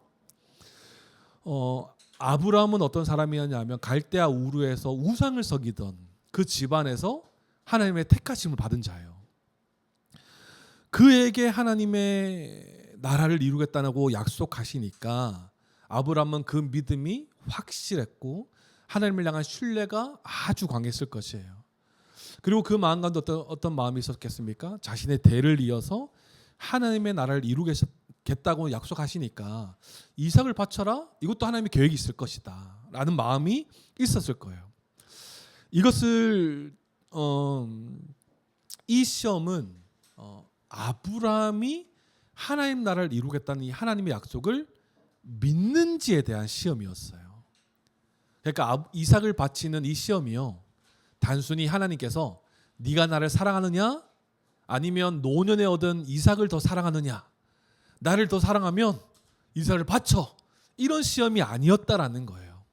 아브라함은 어떤 사람이었냐면 갈대아 우르에서 우상을 섬기던 그 집안에서 하나님의 택하심을 받은 자예요. 그에게 하나님의 나라를 이루겠다고 약속하시니까 아브라함은 그 믿음이 확실했고 하나님을 향한 신뢰가 아주 강했을 것이에요. 그리고 그 마음 가운데 어떤 마음이 있었겠습니까? 자신의 대를 이어서 하나님의 나라를 이루겠다고 약속하시니까 이삭을 바쳐라. 이것도 하나님의 계획이 있을 것이다 라는 마음이 있었을 거예요. 이것을 이 시험은 아브라함이 하나님 나라를 이루겠다는 이 하나님의 약속을 믿는지에 대한 시험이었어요. 그러니까 이삭을 바치는 이 시험이요. 단순히 하나님께서 네가 나를 사랑하느냐 아니면 노년에 얻은 이삭을 더 사랑하느냐 나를 더 사랑하면 이삭을 바쳐 이런 시험이 아니었다라는 거예요.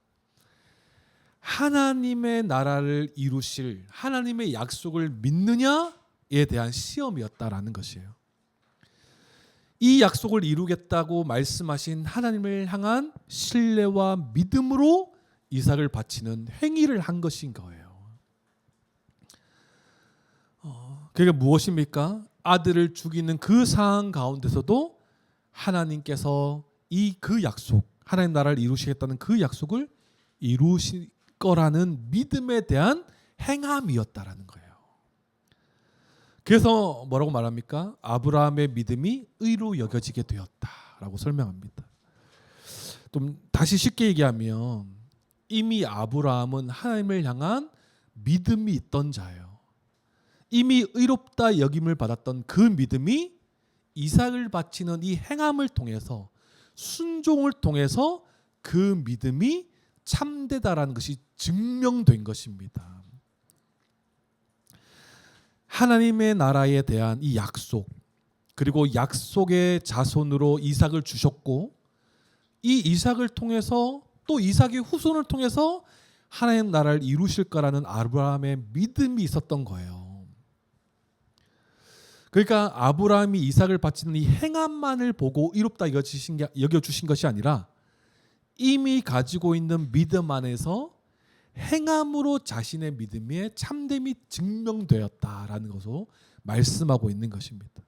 하나님의 나라를 이루실 하나님의 약속을 믿느냐에 대한 시험이었다라는 것이에요. 이 약속을 이루겠다고 말씀하신 하나님을 향한 신뢰와 믿음으로 이삭을 바치는 행위를 한 것인 거예요. 그게 무엇입니까? 아들을 죽이는 그 상황 가운데서도 하나님께서 그 약속, 하나님 나라를 이루시겠다는 그 약속을 이루실 거라는 믿음에 대한 행함이었다라는 거예요. 그래서 뭐라고 말합니까? 아브라함의 믿음이 의로 여겨지게 되었다라고 설명합니다. 좀 다시 쉽게 얘기하면 이미 아브라함은 하나님을 향한 믿음이 있던 자예요. 이미 의롭다 여김을 받았던 그 믿음이 이삭을 바치는 이 행함을 통해서 순종을 통해서 그 믿음이 참되다라는 것이 증명된 것입니다. 하나님의 나라에 대한 이 약속 그리고 약속의 자손으로 이삭을 주셨고 이 이삭을 통해서 또 이삭의 후손을 통해서 하나님 나라를 이루실 거라는 아브라함의 믿음이 있었던 거예요. 그러니까 아브라함이 이삭을 바치는 이 행함만을 보고 이롭다 여겨주신 것이 아니라 이미 가지고 있는 믿음 안에서 행함으로 자신의 믿음의 참됨이 증명되었다라는 것으로 말씀하고 있는 것입니다.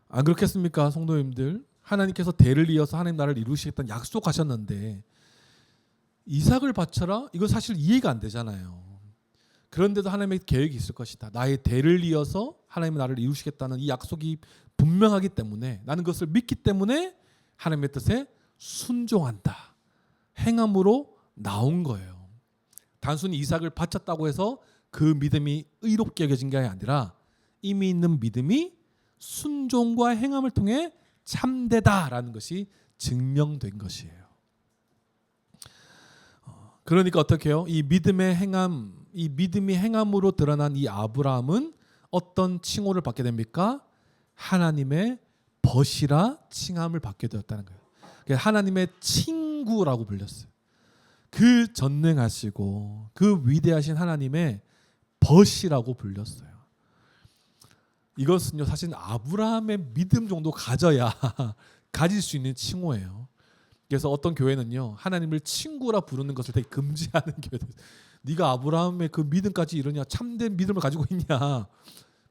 안 그렇겠습니까? 성도님들, 하나님께서 대를 이어서 하나님 나라를 이루시겠다는 약속하셨는데 이삭을 바쳐라? 이거 사실 이해가 안 되잖아요. 그런데도 하나님의 계획이 있을 것이다. 나의 대를 이어서 하나님의 나라를 이루시겠다는 이 약속이 분명하기 때문에 나는 그것을 믿기 때문에 하나님의 뜻에 순종한다. 행함으로 나온 거예요. 단순히 이삭을 바쳤다고 해서 그 믿음이 의롭게 여겨진 게 아니라 이미 있는 믿음이 순종과 행함을 통해 참되다라는 것이 증명된 것이에요. 그러니까 어떻게 해요? 이 믿음의 행함, 이 믿음이 행함으로 드러난 이 아브라함은 어떤 칭호를 받게 됩니까? 하나님의 벗이라 칭함을 받게 되었다는 거예요. 하나님의 친구라고 불렸어요. 그 전능하시고 그 위대하신 하나님의 벗이라고 불렸어요. 이것은요, 사실 아브라함의 믿음 정도 가져야 가질 수 있는 칭호예요. 그래서 어떤 교회는요, 하나님을 친구라 부르는 것을 되게 금지하는 교회들. 네가 아브라함의 그 믿음까지 이러냐, 참된 믿음을 가지고 있냐,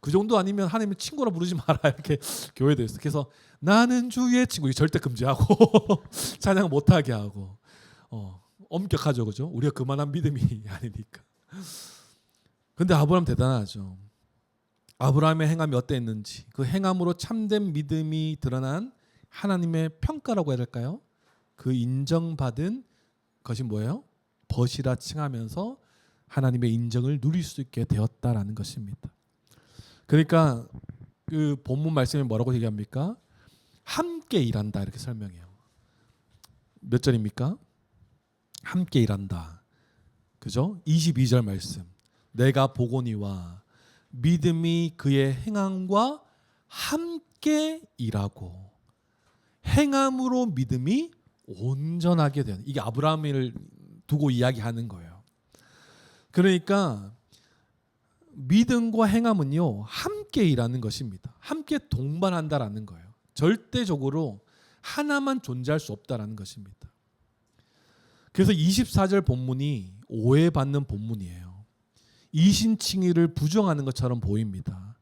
그 정도 아니면 하나님을 친구라 부르지 마라, 이렇게 교회도 있어요. 그래서 나는 주의 친구, 이거 절대 금지하고 찬양 못하게 하고, 엄격하죠, 그죠? 우리가 그만한 믿음이 아니니까. 근데 아브라함 대단하죠. 아브라함의 행함이 어땠는지, 그 행함으로 참된 믿음이 드러난 하나님의 평가라고 해야 될까요? 그 인정받은 것이 뭐예요? 벗이라 칭하면서 하나님의 인정을 누릴 수 있게 되었다라는 것입니다. 그러니까 그 본문 말씀이 뭐라고 얘기합니까? 함께 일한다, 이렇게 설명해요. 몇 절입니까? 함께 일한다. 그죠? 22절 말씀. 내가 보거니와 믿음이 그의 행함과 함께 일하고 행함으로 믿음이 온전하게 되는, 이게 아브라함을 두고 이야기하는 거예요. 그러니까 믿음과 행함은요, 함께 일하는 것입니다. 함께 동반한다라는 거예요. 절대적으로 하나만 존재할 수 없다라는 것입니다. 그래서 24절 본문이 오해받는 본문이에요. 이신칭의를 부정하는 것처럼 보입니다.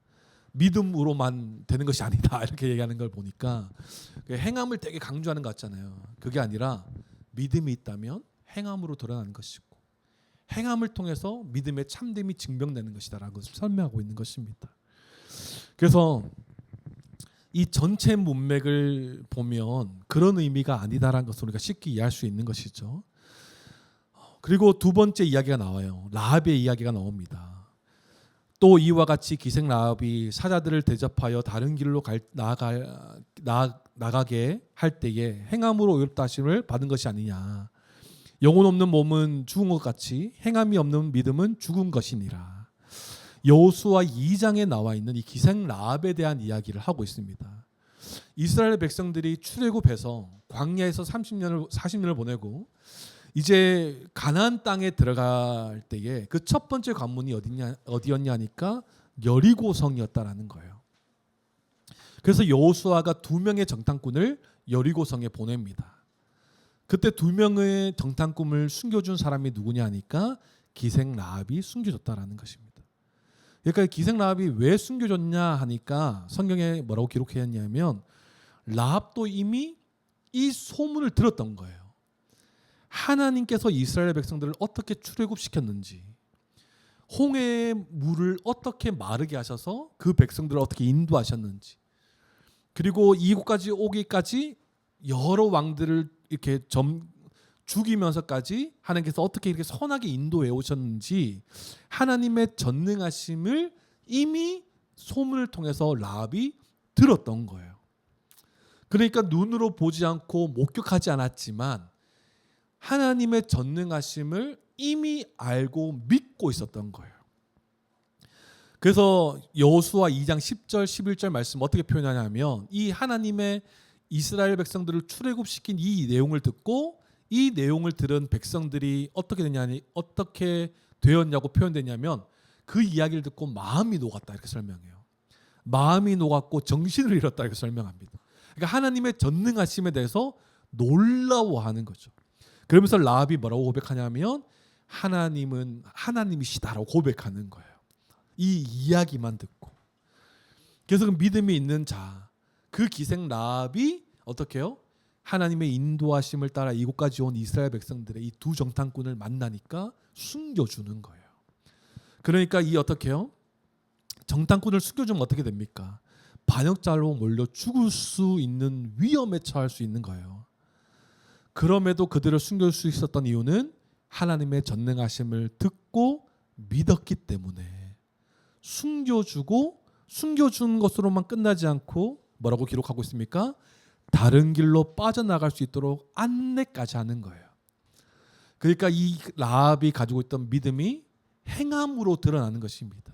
믿음으로만 되는 것이 아니다, 이렇게 얘기하는 걸 보니까 행함을 되게 강조하는 것 같잖아요. 그게 아니라 믿음이 있다면 행함으로 드러나는 것이고 행함을 통해서 믿음의 참됨이 증명되는 것이다라는 것을 설명하고 있는 것입니다. 그래서 이 전체 문맥을 보면 그런 의미가 아니다라는 것을 우리가 쉽게 이해할 수 있는 것이죠. 그리고 두 번째 이야기가 나와요. 라합의 이야기가 나옵니다. 또 이와 같이 기생 라합이 사자들을 대접하여 다른 길로 나가게 할 때에 행함으로 의롭다 하심을 받은 것이 아니냐. 영혼 없는 몸은 죽은 것 같이 행함이 없는 믿음은 죽은 것이니라. 여호수아 2장에 나와 있는 이 기생 라합에 대한 이야기를 하고 있습니다. 이스라엘 백성들이 출애굽해서 광야에서 40년을 보내고 이제 가나안 땅에 들어갈 때에 그 첫 번째 관문이 어디였냐 하니까 여리고성이었다라는 거예요. 그래서 여호수아가 2명의 정탐꾼을 여리고성에 보냅니다. 그때 2명의 정탐꾼을 숨겨준 사람이 누구냐 하니까 기생 라합이 숨겨줬다라는 것입니다. 그러니까 기생 라합이 왜 숨겨줬냐 하니까 성경에 뭐라고 기록했냐면 라합도 이미 이 소문을 들었던 거예요. 하나님께서 이스라엘 백성들을 어떻게 출애굽시켰는지, 홍해의 물을 어떻게 마르게 하셔서 그 백성들을 어떻게 인도하셨는지, 그리고 이곳까지 오기까지 여러 왕들을 이렇게 죽이면서까지 하나님께서 어떻게 이렇게 선하게 인도해 오셨는지 하나님의 전능하심을 이미 소문을 통해서 라합이 들었던 거예요. 그러니까 눈으로 보지 않고 목격하지 않았지만 하나님의 전능하심을 이미 알고 믿고 있었던 거예요. 그래서 여호수아 2장 10절 11절 말씀 어떻게 표현하냐면 이 하나님의 이스라엘 백성들을 출애굽시킨 이 내용을 듣고 이 내용을 들은 백성들이 어떻게 되었냐고 표현되냐면 그 이야기를 듣고 마음이 녹았다, 이렇게 설명해요. 마음이 녹았고 정신을 잃었다, 이렇게 설명합니다. 그러니까 하나님의 전능하심에 대해서 놀라워하는 거죠. 그러면서 라합이 뭐라고 고백하냐면 하나님은 하나님이시다라고 고백하는 거예요. 이 이야기만 듣고. 그래서 그 믿음이 있는 자, 그 기생 라합이 어떻게 해요? 하나님의 인도하심을 따라 이곳까지 온 이스라엘 백성들의 이 2 정탐꾼을 만나니까 숨겨주는 거예요. 그러니까 이 어떻게 해요? 정탐꾼을 숨겨주면 어떻게 됩니까? 반역자로 몰려 죽을 수 있는 위험에 처할 수 있는 거예요. 그럼에도 그들을 숨길 수 있었던 이유는 하나님의 전능하심을 듣고 믿었기 때문에 숨겨준 것으로만 끝나지 않고 뭐라고 기록하고 있습니까? 다른 길로 빠져나갈 수 있도록 안내까지 하는 거예요. 그러니까 이 라합이 가지고 있던 믿음이 행함으로 드러나는 것입니다.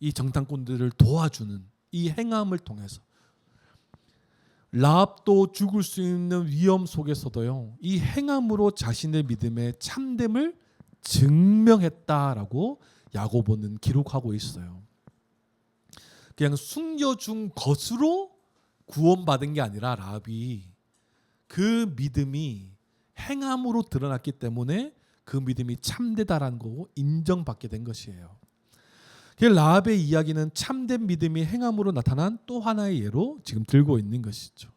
이 정탐꾼들을 도와주는 이 행함을 통해서 라합도 죽을 수 있는 위험 속에서도요, 이 행함으로 자신의 믿음의 참됨을 증명했다라고 야고보는 기록하고 있어요. 그냥 숨겨준 것으로 구원받은 게 아니라 라합이 그 믿음이 행함으로 드러났기 때문에 그 믿음이 참되다라는 거 인정받게 된 것이에요. 라합의 이야기는 참된 믿음이 행함으로 나타난 또 하나의 예로 지금 들고 있는 것이죠.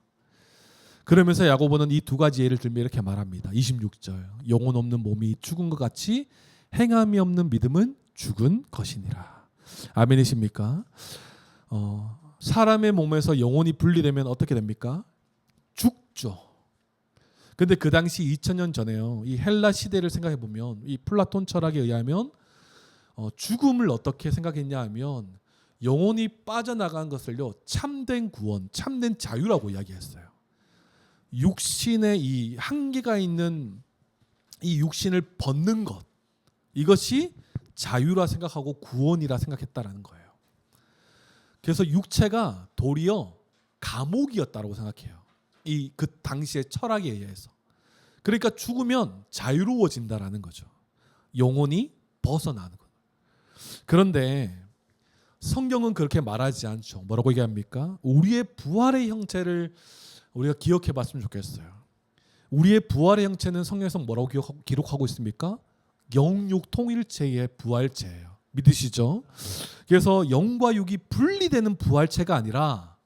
그러면서 야고보는 이 두 가지 예를 들며 이렇게 말합니다. 26절, 영혼 없는 몸이 죽은 것 같이 행함이 없는 믿음은 죽은 것이니라. 아멘이십니까? 사람의 몸에서 영혼이 분리되면 어떻게 됩니까? 죽죠. 근데 그 당시 2000년 전에요, 이 헬라 시대를 생각해 보면 이 플라톤 철학에 의하면 죽음을 어떻게 생각했냐 하면 영혼이 빠져나간 것을요, 참된 구원, 참된 자유라고 이야기했어요. 육신의 이 한계가 있는 이 육신을 벗는 것, 이것이 자유라 생각하고 구원이라 생각했다라는 거예요. 그래서 육체가 도리어 감옥이었다고 생각해요. 이 그 당시의 철학에 의해서. 그러니까 죽으면 자유로워진다라는 거죠. 영혼이 벗어나는 것. 그런데 성경은 그렇게 말하지 않죠. 뭐라고 얘기합니까? 우리의 부활의 형체를 우리가 기억해 봤으면 좋겠어요. 우리의 부활의 형체는 성경에서 뭐라고 기록하고 있습니까? 영육 통일체의 부활체예요. 믿으시죠? 그래서 영과 육이 분리되는 부활체가 아니라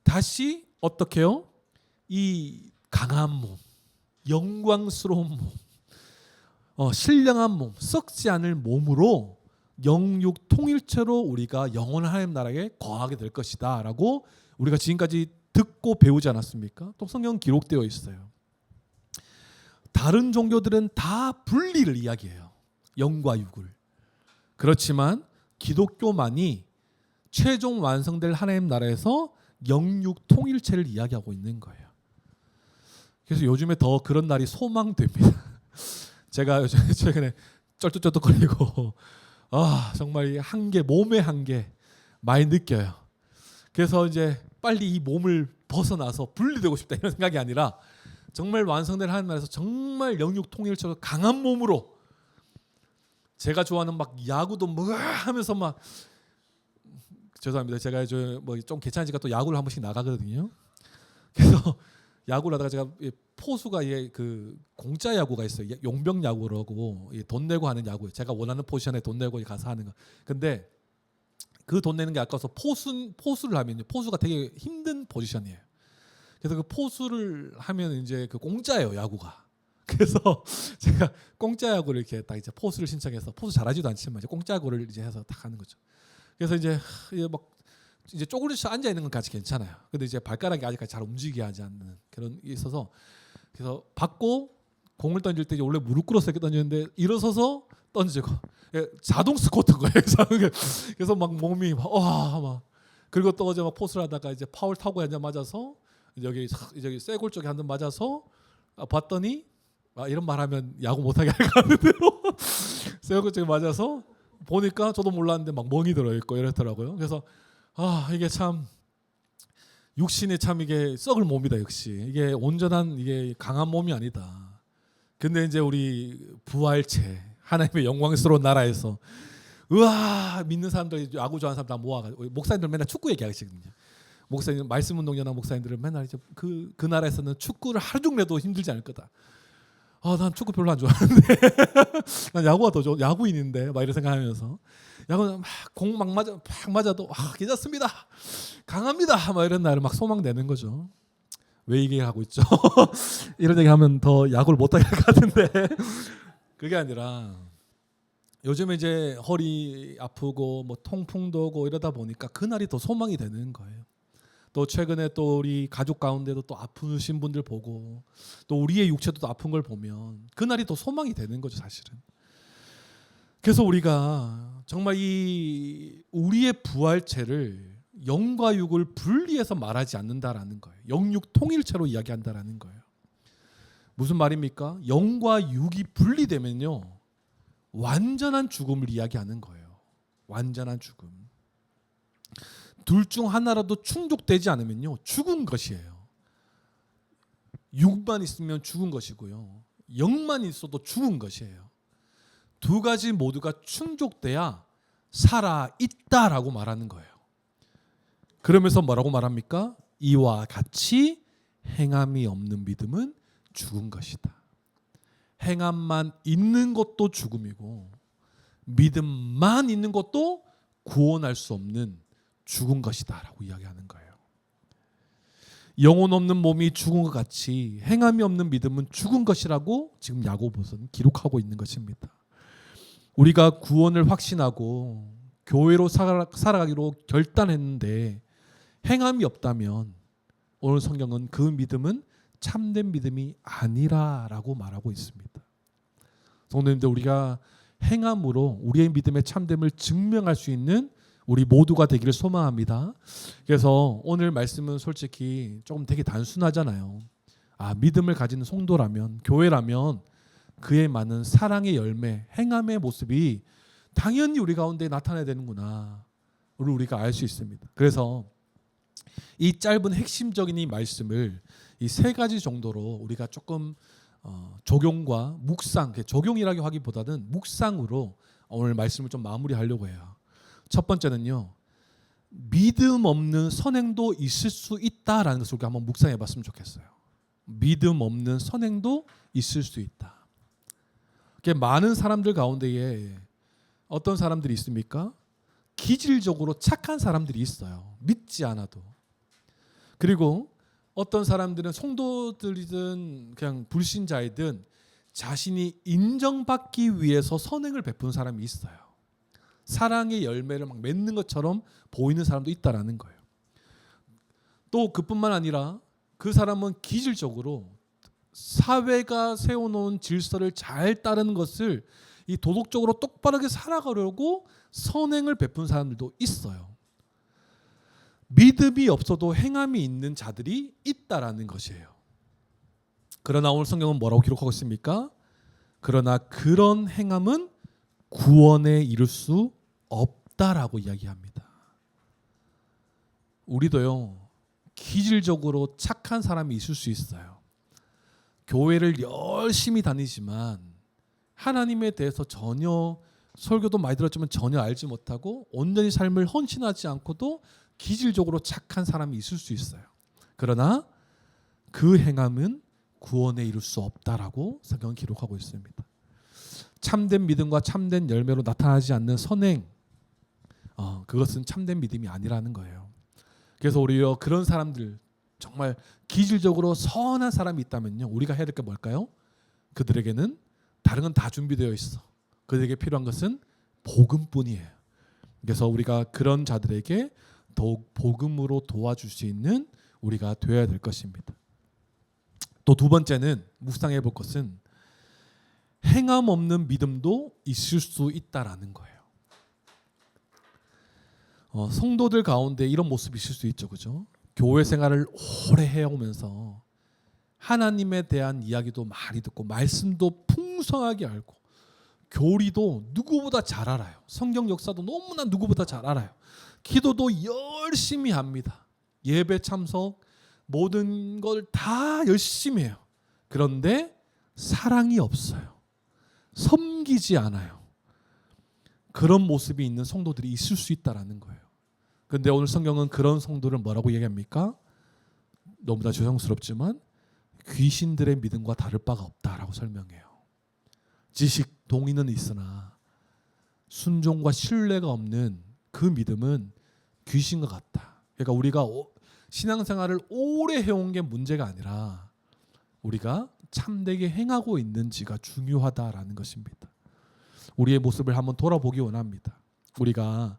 다시 어떻게요? 이 강한 몸, 영광스러운 몸, 신령한 몸, 썩지 않을 몸으로 영육 통일체로 우리가 영원한 하나님 나라에 거하게 될 것이다 라고 우리가 지금까지 듣고 배우지 않았습니까? 또 성경은 기록되어 있어요. 다른 종교들은 다 분리를 이야기해요. 영과 육을. 그렇지만 기독교만이 최종 완성될 하나님 나라에서 영육 통일체를 이야기하고 있는 거예요. 그래서 요즘에 더 그런 날이 소망됩니다. 제가 최근에 쩔뚝쩔뚝거리고 정말 한계, 몸의 한계 많이 느껴요. 그래서 이제 빨리 이 몸을 벗어나서 분리되고 싶다 이런 생각이 아니라 정말 완성된 하나님 나라에서 정말 영육 통일체로 강한 몸으로, 제가 좋아하는 막 야구도 뭐 하면서 막, 죄송합니다. 제가 좀 괜찮으니까 또 야구를 한 번씩 나가거든요. 그래서 야구를 하다가 제가 포수가 그 공짜 야구가 있어요. 용병 야구라고 돈 내고 하는 야구. 제가 원하는 포지션에 돈 내고 가서 하는 거. 근데 그 돈 내는 게 아까워서 포수를 하면요, 포수가 되게 힘든 포지션이에요. 그래서 그 포수를 하면 이제 그 공짜예요, 야구가. 그래서 제가 공짜 야구를 이렇게 딱 이제 포수를 신청해서, 포수 잘하지도 않지만 이제 공짜 야구를 이제 해서 딱 하는 거죠. 그래서 이제 막 이제 쪼그리서 앉아 있는 건 까지 괜찮아요. 근데 이제 발가락이 아직까지 잘 움직이게 하지 않는 그런 게 있어서, 그래서 받고 공을 던질 때 원래 무릎 꿇어서 이렇게 던지는데 일어서서 던지고, 자동 스쿼트인 거예요. 그래서 막 몸이 막 그리고 또 어제 막 포스를 하다가 이제 파울 타고 한 대 맞아서 여기 쇄골 쪽에 한 대 맞아서 봤더니 이런 말하면 야구 못하게 할 것 같은데요. 쇄골 쪽에 맞아서 보니까 저도 몰랐는데 막 멍이 들어 있고 이렇더라고요. 그래서 이게 참 육신이 참 이게 썩을 몸이다. 역시 이게 온전한 이게 강한 몸이 아니다. 근데 이제 우리 부활체 하나님의 영광스러운 나라에서 믿는 사람들, 야구 좋아하는 사람들 다 모아가지고, 목사님들 맨날 축구 얘기하시거든요. 목사님, 말씀운동연합 목사님들은 맨날 이제 그 나라에서는 축구를 하루 종일 해도 힘들지 않을 거다. 난 축구 별로 안 좋아하는데 난 야구가 더 좋아, 야구인인데 막 이런 생각하면서 야구는 공 막 맞아도 괜찮습니다, 강합니다, 막 이런 날을 막 소망내는 거죠. 왜 이 얘기를 하고 있죠? 이런 얘기하면 더 야구를 못하게 할 것 같은데 그게 아니라 요즘에 이제 허리 아프고 뭐 통풍도 오고 이러다 보니까 그날이 더 소망이 되는 거예요. 또 최근에 또 우리 가족 가운데도 또 아프신 분들 보고, 또 우리의 육체도 또 아픈 걸 보면 그날이 더 소망이 되는 거죠, 사실은. 그래서 우리가 정말 이 우리의 부활체를 영과 육을 분리해서 말하지 않는다라는 거예요. 영육 통일체로 이야기한다라는 거예요. 무슨 말입니까? 영과 육이 분리되면요, 완전한 죽음을 이야기하는 거예요. 완전한 죽음. 둘 중 하나라도 충족되지 않으면요, 죽은 것이에요. 육만 있으면 죽은 것이고요, 영만 있어도 죽은 것이에요. 두 가지 모두가 충족돼야 살아있다라고 말하는 거예요. 그러면서 뭐라고 말합니까? 이와 같이 행함이 없는 믿음은 죽은 것이다. 행함만 있는 것도 죽음이고 믿음만 있는 것도 구원할 수 없는 죽은 것이다 라고 이야기하는 거예요. 영혼 없는 몸이 죽은 것 같이 행함이 없는 믿음은 죽은 것이라고 지금 야고보서는 기록하고 있는 것입니다. 우리가 구원을 확신하고 교회로 살아가기로 결단했는데 행함이 없다면 오늘 성경은 그 믿음은 참된 믿음이 아니라라고 말하고 있습니다. 성도님들, 우리가 행함으로 우리의 믿음의 참됨을 증명할 수 있는 우리 모두가 되기를 소망합니다. 그래서 오늘 말씀은 솔직히 조금 되게 단순하잖아요. 믿음을 가진 성도라면, 교회라면 그에 많은 사랑의 열매, 행함의 모습이 당연히 우리 가운데 나타나야 되는구나 우리가 알 수 있습니다. 그래서 이 짧은 핵심적인 이 말씀을 이 세 가지 정도로 우리가 조금 적용과 묵상, 적용이라고 하기보다는 묵상으로 오늘 말씀을 좀 마무리하려고 해요. 첫 번째는요, 믿음 없는 선행도 있을 수 있다라는 것을 우리가 한번 묵상해 봤으면 좋겠어요. 믿음 없는 선행도 있을 수 있다. 많은 사람들 가운데에 어떤 사람들이 있습니까? 기질적으로 착한 사람들이 있어요. 믿지 않아도. 그리고 어떤 사람들은 성도들이든 그냥 불신자이든 자신이 인정받기 위해서 선행을 베푼 사람이 있어요. 사랑의 열매를 막 맺는 것처럼 보이는 사람도 있다라는 거예요. 또 그뿐만 아니라 그 사람은 기질적으로 사회가 세워놓은 질서를 잘 따르는 것을 이 도덕적으로 똑바르게 살아가려고 선행을 베푼 사람들도 있어요. 믿음이 없어도 행함이 있는 자들이 있다라는 것이에요. 그러나 오늘 성경은 뭐라고 기록하고 있습니까? 그러나 그런 행함은 구원에 이를 수 없다라고 이야기합니다. 우리도요, 기질적으로 착한 사람이 있을 수 있어요. 교회를 열심히 다니지만 하나님에 대해서 전혀, 설교도 많이 들었지만 전혀 알지 못하고 온전히 삶을 헌신하지 않고도 기질적으로 착한 사람이 있을 수 있어요. 그러나 그 행함은 구원에 이를 수 없다라고 성경은 기록하고 있습니다. 참된 믿음과 참된 열매로 나타나지 않는 선행, 그것은 참된 믿음이 아니라는 거예요. 그래서 오히려 그런 사람들, 정말 기질적으로 선한 사람이 있다면요, 우리가 해야 될 게 뭘까요? 그들에게는 다른 건 다 준비되어 있어. 그들에게 필요한 것은 복음뿐이에요. 그래서 우리가 그런 자들에게 더욱 복음으로 도와줄 수 있는 우리가 되어야 될 것입니다. 또 두 번째는 묵상해 볼 것은 행함 없는 믿음도 있을 수 있다라는 거예요. 성도들 가운데 이런 모습이 있을 수 있죠, 그죠? 교회 생활을 오래 해오면서 하나님에 대한 이야기도 많이 듣고 말씀도 풍성하게 알고 교리도 누구보다 잘 알아요. 성경 역사도 너무나 누구보다 잘 알아요. 기도도 열심히 합니다. 예배 참석 모든 걸 다 열심히 해요. 그런데 사랑이 없어요. 섬기지 않아요. 그런 모습이 있는 성도들이 있을 수 있다라는 거예요. 그런데 오늘 성경은 그런 성도를 뭐라고 얘기합니까? 너무나 죄송스럽지만 귀신들의 믿음과 다를 바가 없다라고 설명해요. 지식, 동의는 있으나 순종과 신뢰가 없는 그 믿음은 귀신과 같다. 그러니까 우리가 신앙생활을 오래 해온 게 문제가 아니라 우리가 참되게 행하고 있는지가 중요하다라는 것입니다. 우리의 모습을 한번 돌아보기 원합니다. 우리가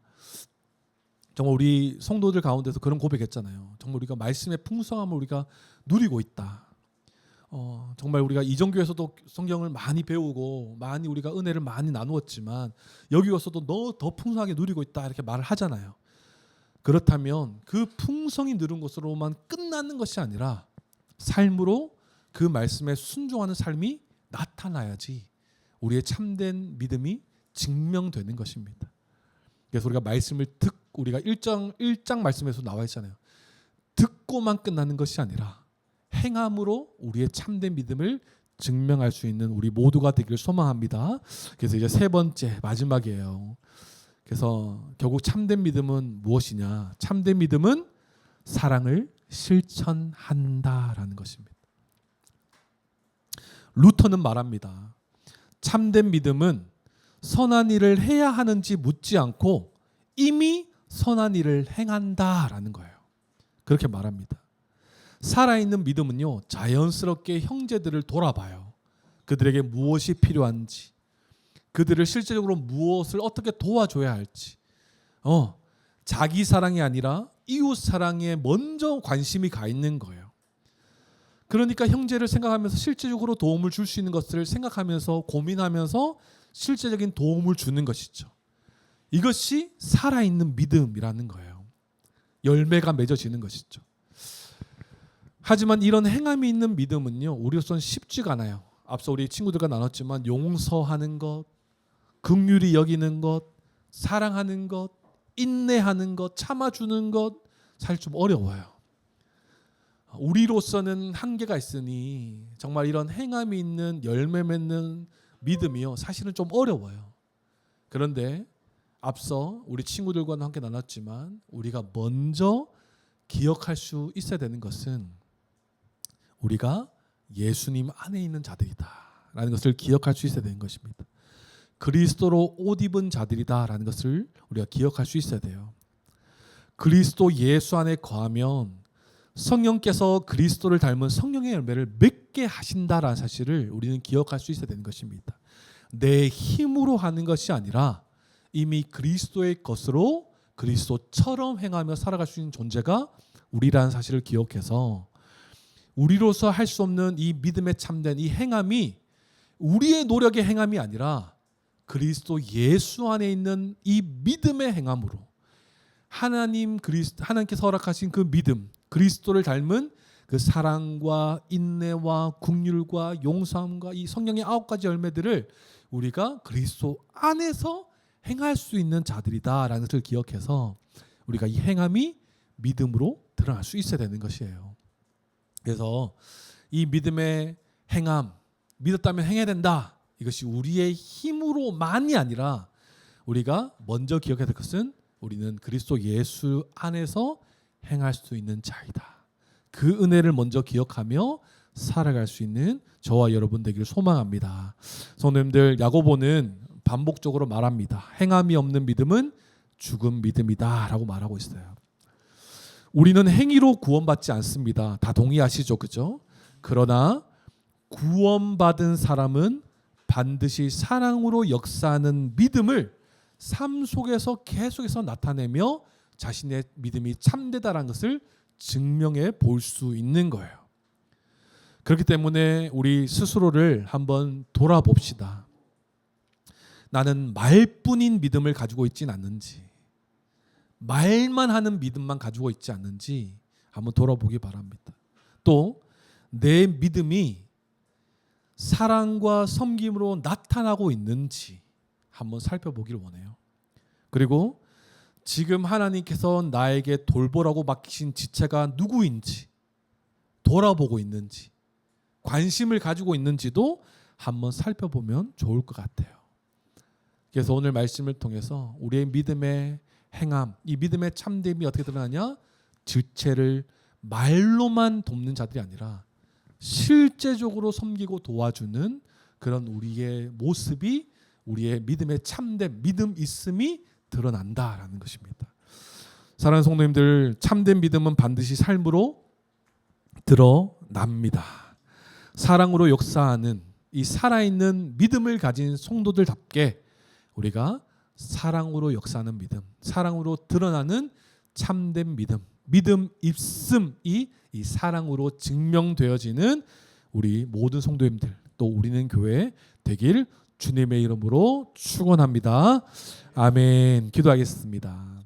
정말 우리 성도들 가운데서 그런 고백했잖아요. 정말 우리가 말씀의 풍성함을 우리가 누리고 있다. 정말 우리가 이전교회에서도 성경을 많이 배우고 많이 우리가 은혜를 많이 나누었지만 여기 와서도 더 풍성하게 누리고 있다 이렇게 말을 하잖아요. 그렇다면 그 풍성이 누른 것으로만 끝나는 것이 아니라 삶으로 그 말씀에 순종하는 삶이 나타나야지 우리의 참된 믿음이 증명되는 것입니다. 그래서 우리가 말씀을 우리가 1장 말씀에서 나와 있잖아요. 듣고만 끝나는 것이 아니라 행함으로 우리의 참된 믿음을 증명할 수 있는 우리 모두가 되기를 소망합니다. 그래서 이제 세 번째 마지막이에요. 그래서 결국 참된 믿음은 무엇이냐? 참된 믿음은 사랑을 실천한다라는 것입니다. 루터는 말합니다. 참된 믿음은 선한 일을 해야 하는지 묻지 않고 이미 선한 일을 행한다라는 거예요. 그렇게 말합니다. 살아있는 믿음은요, 자연스럽게 형제들을 돌아봐요. 그들에게 무엇이 필요한지, 그들을 실제적으로 무엇을 어떻게 도와줘야 할지, 자기 사랑이 아니라 이웃 사랑에 먼저 관심이 가 있는 거예요. 그러니까 형제를 생각하면서 실제적으로 도움을 줄 수 있는 것들을 생각하면서 고민하면서 실제적인 도움을 주는 것이죠. 이것이 살아있는 믿음이라는 거예요. 열매가 맺어지는 것이죠. 하지만 이런 행함이 있는 믿음은요, 우리로서는 쉽지가 않아요. 앞서 우리 친구들과 나눴지만 용서하는 것, 긍휼히 여기는 것, 사랑하는 것, 인내하는 것, 참아주는 것 사실 좀 어려워요. 우리로서는 한계가 있으니 정말 이런 행함이 있는 열매 맺는 믿음이요, 사실은 좀 어려워요. 그런데 앞서 우리 친구들과는 함께 나눴지만 우리가 먼저 기억할 수 있어야 되는 것은 우리가 예수님 안에 있는 자들이다라는 것을 기억할 수 있어야 되는 것입니다. 그리스도로 옷 입은 자들이다라는 것을 우리가 기억할 수 있어야 돼요. 그리스도 예수 안에 거하면 성령께서 그리스도를 닮은 성령의 열매를 맺게 하신다라는 사실을 우리는 기억할 수 있어야 되는 것입니다. 내 힘으로 하는 것이 아니라 이미 그리스도의 것으로 그리스도처럼 행하며 살아갈 수 있는 존재가 우리라는 사실을 기억해서 우리로서 할 수 없는 이 믿음에 참된 이 행함이 우리의 노력의 행함이 아니라 그리스도 예수 안에 있는 이 믿음의 행함으로 하나님께서 허락하신 그 믿음, 그리스도를 닮은 그 사랑과 인내와 긍휼과 용서함과 이 성령의 9가지 열매들을 우리가 그리스도 안에서 행할 수 있는 자들이다라는 것을 기억해서 우리가 이 행함이 믿음으로 드러날 수 있어야 되는 것이에요. 그래서 이 믿음의 행함, 믿었다면 행해야 된다. 이것이 우리의 힘으로만이 아니라 우리가 먼저 기억해야 될 것은 우리는 그리스도 예수 안에서 행할 수 있는 자이다. 그 은혜를 먼저 기억하며 살아갈 수 있는 저와 여러분 되기를 소망합니다. 성도님들, 야고보는 반복적으로 말합니다. 행함이 없는 믿음은 죽은 믿음이다 라고 말하고 있어요. 우리는 행위로 구원받지 않습니다. 다 동의하시죠? 그죠? 그러나 구원받은 사람은 반드시 사랑으로 역사하는 믿음을 삶 속에서 계속해서 나타내며 자신의 믿음이 참되다라는 것을 증명해 볼 수 있는 거예요. 그렇기 때문에 우리 스스로를 한번 돌아봅시다. 나는 말뿐인 믿음을 가지고 있진 않는지, 말만 하는 믿음만 가지고 있지 않는지 한번 돌아보기 바랍니다. 또 내 믿음이 사랑과 섬김으로 나타나고 있는지 한번 살펴보기를 원해요. 그리고 지금 하나님께서 나에게 돌보라고 맡기신 지체가 누구인지 돌아보고 있는지, 관심을 가지고 있는지도 한번 살펴보면 좋을 것 같아요. 그래서 오늘 말씀을 통해서 우리의 믿음의 행함, 이 믿음의 참됨이 어떻게 드러나냐? 지체를 말로만 돕는 자들이 아니라 실제적으로 섬기고 도와주는 그런 우리의 모습이 우리의 믿음의 참됨, 믿음 있음이 드러난다라는 것입니다. 사랑하는 성도님들, 참된 믿음은 반드시 삶으로 드러납니다. 사랑으로 역사하는 이 살아있는 믿음을 가진 성도들답게 우리가 사랑으로 역사하는 믿음, 사랑으로 드러나는 참된 믿음, 믿음 있음이 이 사랑으로 증명되어지는 우리 모든 성도님들, 또 우리는 교회 되길 주님의 이름으로 축원합니다. 아멘. 기도하겠습니다.